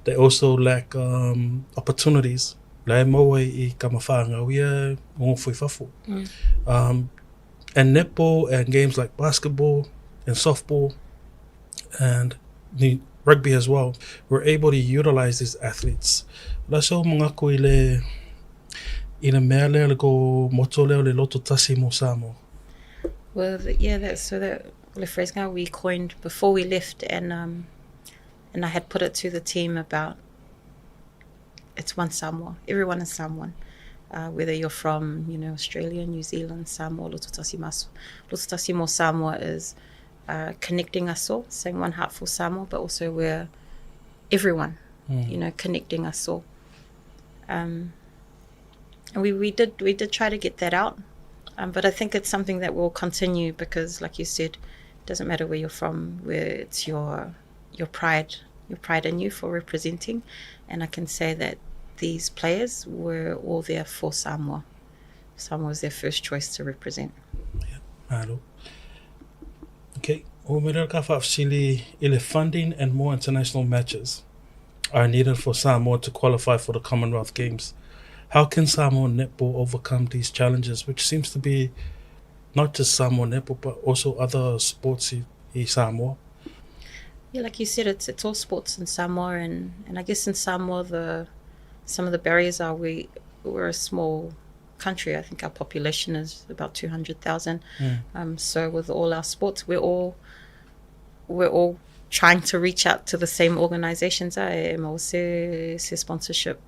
They also lack opportunities. Lai moe I kamawhanga wia ngofui fafu. And netball and games like basketball and softball and the rugby as well, we're able to utilize these athletes. Laso mga ko ile mea lea ko moto leo le loto Tasi mo Samoa. Well, that's the phrase now we coined before we left, and I had put it to the team about it's one Samoa. Everyone is someone. Whether you're from, Australia, New Zealand, Samoa, Loto Tasi mo Samoa is connecting us all, saying one heart for Samoa, but also we're everyone, connecting us all. And we did try to get that out, but I think it's something that will continue because, like you said, it doesn't matter where you're from, where it's your pride in you for representing. And I can say that these players were all there for Samoa. Samoa was their first choice to represent. Yeah, okay. Ile funding and more international matches are needed for Samoa to qualify for the Commonwealth Games. How can Samoa netball overcome these challenges, which seems to be not just Samoa netball, but also other sports in Samoa? Yeah, like you said, it's all sports in Samoa, and I guess in Samoa some of the barriers are we're a small country. I think our population is about 200,000. So with all our sports, we're all trying to reach out to the same organizations. Sponsorship.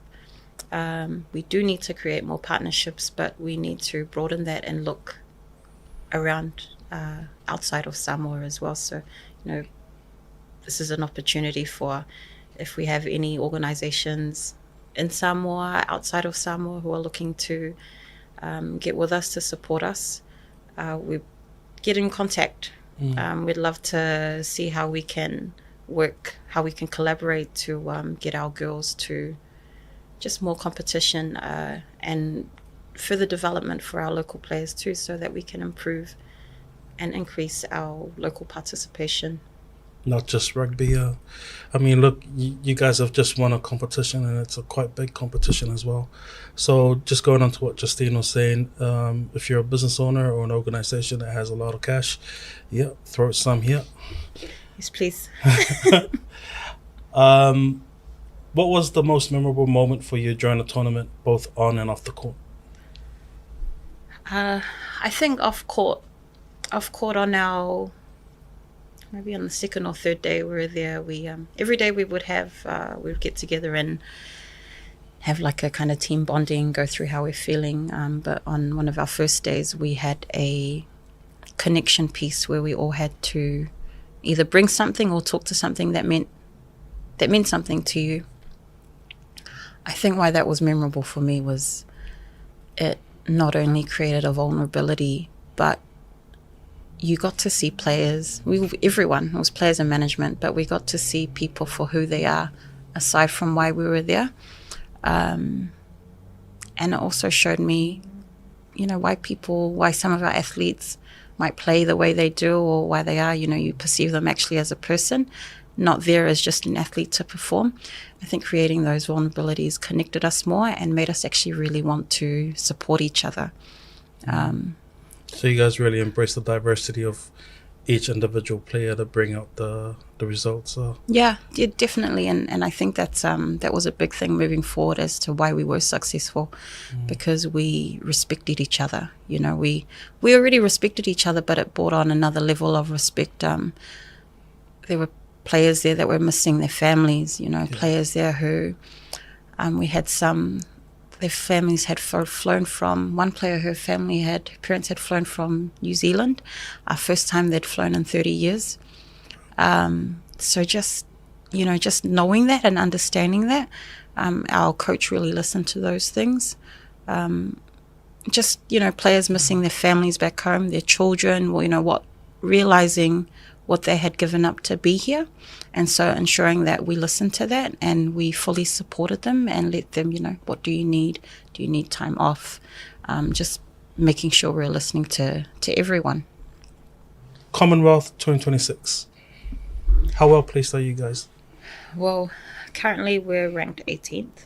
We do need to create more partnerships, but we need to broaden that and look around outside of Samoa as well. So, this is an opportunity for, if we have any organizations in Samoa, outside of Samoa, who are looking to get with us to support us, we get in contact. We'd love to see how we can work, how we can collaborate to get our girls to just more competition and further development for our local players too, so that we can improve and increase our local participation. Not just rugby. I mean, look, you guys have just won a competition, and it's a quite big competition as well. So just going on to what Justine was saying, if you're a business owner or an organization that has a lot of cash, throw some here. Yes, please. What was the most memorable moment for you during the tournament, both on and off the court? I think off court on our, maybe on the second or third day we were there, we every day we would get together and have like a kind of team bonding, go through how we're feeling. But on one of our first days, we had a connection piece where we all had to either bring something or talk to something that meant something to you. I think why that was memorable for me was it not only created a vulnerability, but you got to see players, everyone, it was players and management, but we got to see people for who they are, aside from why we were there. And it also showed me, why some of our athletes might play the way they do, or why they are, you perceive them actually as a person, not there as just an athlete to perform. I think creating those vulnerabilities connected us more and made us actually really want to support each other. So you guys really embrace the diversity of each individual player to bring out the results. Yeah, definitely. And I think that was a big thing moving forward as to why we were successful, because we respected each other. We already respected each other, but it brought on another level of respect. There were players there that were missing their families, players there who we had their families had flown from, one player, her parents had flown from New Zealand, our first time they'd flown in 30 years. So just knowing that and understanding that, our coach really listened to those things. Players missing their families back home, their children, realizing what they had given up to be here. And so ensuring that we listened to that and we fully supported them and let them, what do you need? Do you need time off? Just making sure we're listening to everyone. Commonwealth 2026. How well placed are you guys? Well, currently we're ranked 18th,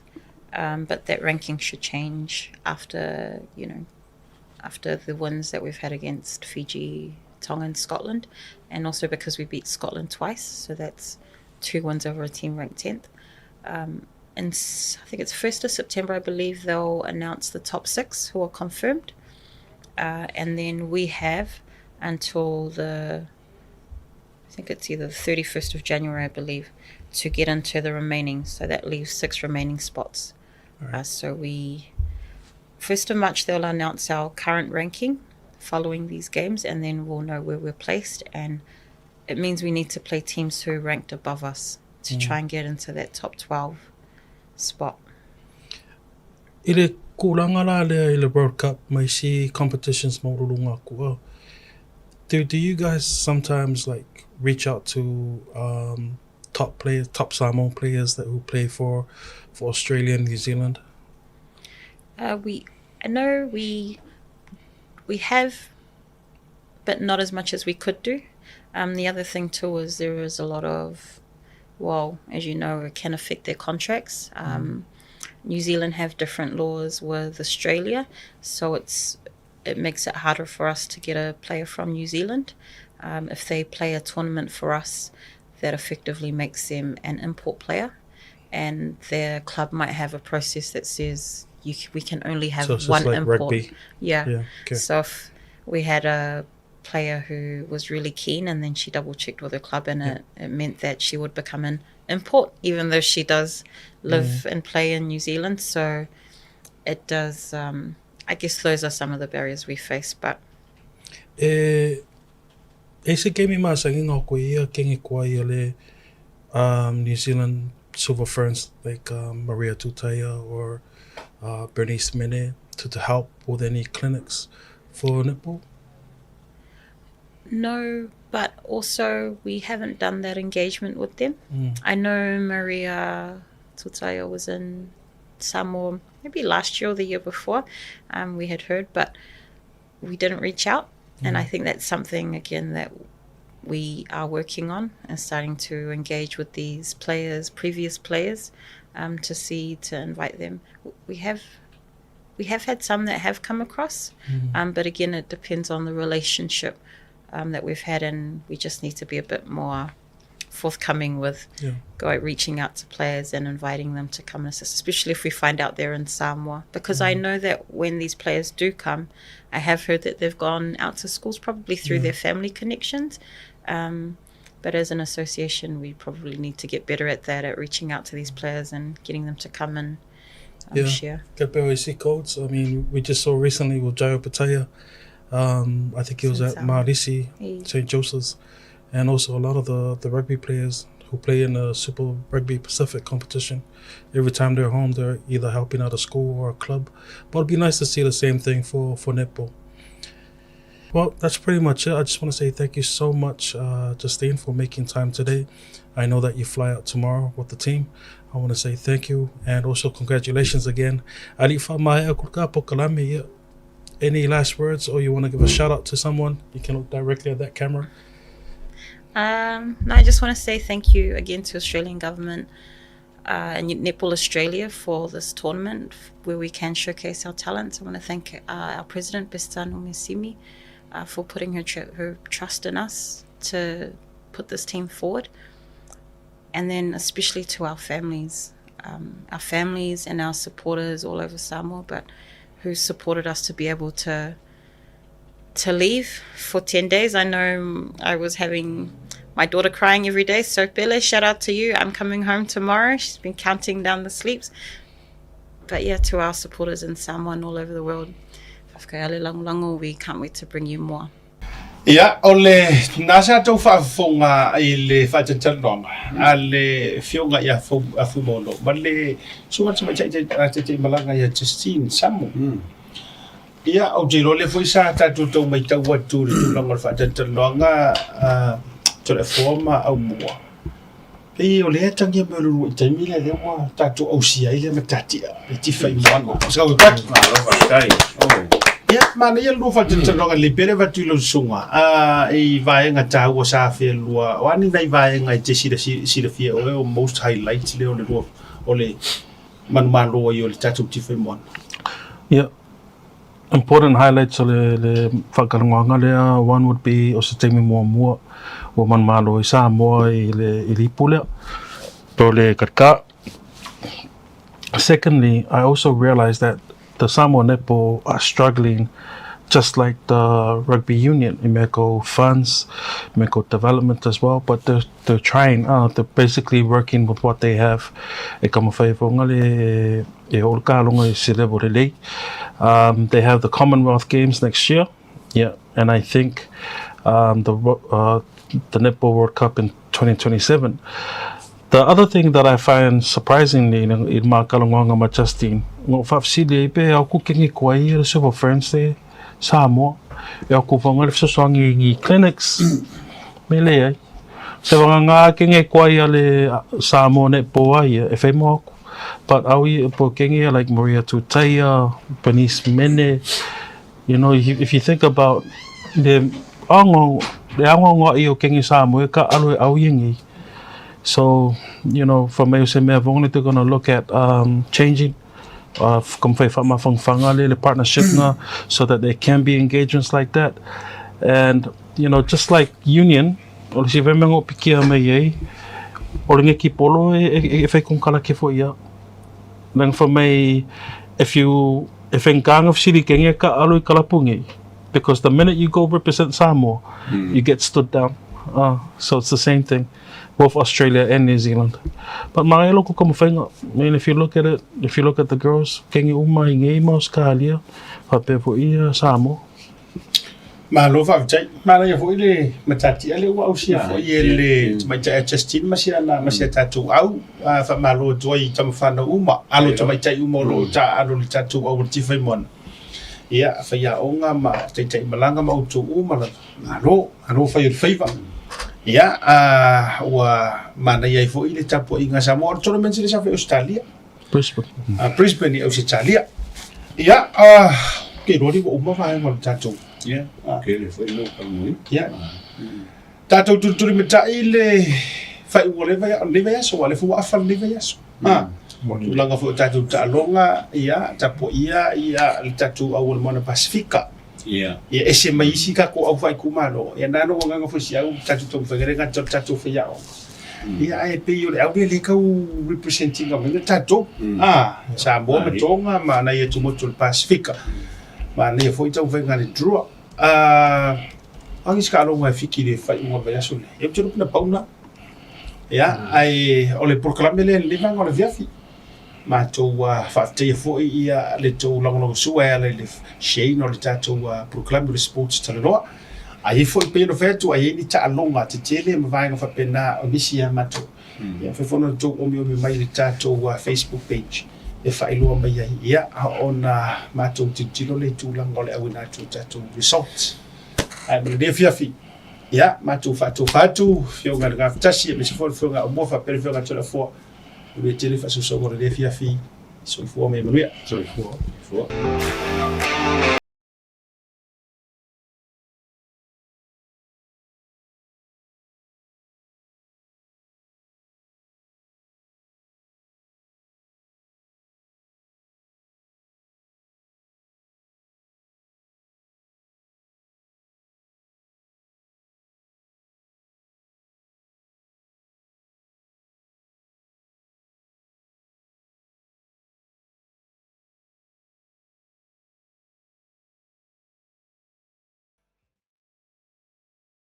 but that ranking should change after the wins that we've had against Fiji, Tonga and Scotland, and also because we beat Scotland twice, so that's 2 wins over a team ranked 10th. And I think it's 1st of September, I believe, they'll announce the top 6 who are confirmed. And then we have until I think it's either the 31st of January, I believe, to get into the remaining. So that leaves 6 remaining spots. Right. So 1st of March, they'll announce our current ranking following these games, and then we'll know where we're placed. And it means we need to play teams who are ranked above us to try and get into that top 12 spot. Ile kulanga la le ile World Cup mai si competitions maurulunga kua. Do you guys sometimes like reach out to top Samoan players who play for Australia and New Zealand? I know we have, but not as much as we could do. The other thing too is there is a lot of, well, as you know, it can affect their contracts. New Zealand have different laws with Australia, so it makes it harder for us to get a player from New Zealand. If they play a tournament for us, that effectively makes them an import player, and their club might have a process that says we can only have one like import. Rugby. Yeah. Okay. So if we had a player who was really keen and then she double checked with her club and it meant that she would become an import, even though she does live and play in New Zealand. So it does, I guess those are some of the barriers we face, but se game masangi ngā koe ia kengi kua ia le New Zealand Silver Ferns like Maria Tutaya or Bernice Mene to help with any clinics for netball? No, but also we haven't done that engagement with them. I know Maria Tutaya was in Samoa maybe last year or the year before. We had heard, but we didn't reach out. And I think that's something, again, that we are working on and starting to engage with these players, previous players, to invite them. We have had some that have come across, but again, it depends on the relationship that we've had, and we just need to be a bit more forthcoming with reaching out to players and inviting them to come and assist, especially if we find out they're in Samoa. Because I know that when these players do come, I have heard that they've gone out to schools probably through their family connections. But as an association, we probably need to get better at that, at reaching out to these players and getting them to come and share. Codes. I mean, we just saw recently with Jairo Pataya. I think he was at Marisi, St. Joseph's, and also a lot of the rugby players who play in the Super Rugby Pacific competition. Every time they're home, they're either helping out a school or a club. But it'd be nice to see the same thing for netball. Well, that's pretty much it. I just want to say thank you so much, Justine, for making time today. I know that you fly out tomorrow with the team. I want to say thank you, and also congratulations again. Any last words, or you want to give a shout out to someone? You can look directly at that camera. No, I just want to say thank you again to Australian government and Netball Australia for this tournament where we can showcase our talents. I want to thank our president, Bistan Umisimi, for putting her trust in us to put this team forward. And then especially to our families and our supporters all over Samoa, but who supported us to be able to leave for 10 days. I know I was having my daughter crying every day. So Pele, shout out to you. I'm coming home tomorrow. She's been counting down the sleeps. But yeah, to our supporters in Samoa and all over the world, we can't wait to bring you more. Ia, o le nasa tau whaafonga i le whaatatalonga, a le whionga i a whumono, ma le suwata mai te malanga i a Justine Samu. Ia, au te role fwy sa tātou tau mai tau atu le tūlanga le whaatatalonga to le forma au mua. E o le atangia me lulu i taimi le lewa tātou au sia i le matatia, le tifa i moana. Skau e paki. ia mana ia lu fa taloga le pere va tu lo sunga I vaenga ta o sa fe lua o ani nei vaenga te sira fia o most highlights le o le manumalo I o le tatu tife mon yeah important highlights o le whakaranganga lea one would be o se teimi mua o manumalo I Samoa I lipu lea to le karka. Secondly, I also realized that the Samoa netball are struggling just like the rugby union. It may go funds, it may go development as well, but they're trying. They're basically working with what they have. They have the Commonwealth Games next year. Yeah, and I think the Netball World Cup in 2027. The other thing that I find surprisingly in Makalongonga ma Justine, ngo fafsili pe aku kingi kwai le super friends te Samoa. E aku wanga le fsoswangi ngi clinics. Mele ai. Se wanga nga kingi kwai ale Samoa netball ai e fai mo aku. But awi po kingi like Maria Tutaya, Bernice Mene. You know, if you think about the ango I o kingi Samoa ka alo awi ngi. So, you know, for me, they're only going to look at changing the partnership so that there can be engagements like that. And, you know, just like union, then for me, because the minute you go represent Samoa, you get stood down. So it's the same thing. Both Australia and New Zealand. But mga loko como fenga. I mean, if you look at the girls, kengi umay ngay mo Australia, pape po iya Samoa. Malo fa chai, mana ya fo ile matati ale wa usia fo ile macha Justin masia tatu au fa malo joy tamfana uma alo chai uma lo cha alo tatu au tifai mon. Ia fa ya onga ma chai malanga ma utu uma malo fa ir favor. Ya, wa mana ia fo ile tapo inga Samoa tournament sile sa fe Australia. Brisbane I Australia. Ya, ke rori wo uma vai mo tato. Ya, ke le foi no kamu. Ya. Tato tuturi meta ile fai wo le vai so le fu afa le vai so. Langa fo tato talonga ia tapo ia le tato au le Moana Pacifica. Yeah. Ya ese mai sika ko au vai kumalo. Ya nano nganga fo sia u tatu to fegere tatu fe ya. Ya ai pe yo le au le ka representing of the tatu. Samoa matonga mana ia tumo to Pacifica. Mana ia foi tau venga le draw. Angi ska lo mai fiki le fai mo va yaso. E tiro na pauna. Ya ai ole proclame le vanga le viafi. Ma to fa te fo ia le to longo suwa le shane or tato proclaim the sports Talanoa ai fo pe no fetu ai ni ta longa te tele ma vai fa pena omisia mato ia fe fono to o mi mai le tato Facebook page e fa ilo mai ia ona mato titilo le tu longo le awina to tato resort ai me de fiafi ia mato fatu fio nga Tasi me se fo nga mo fa per fio nga to la fo le tele fa so le fiafi so fo me maria So for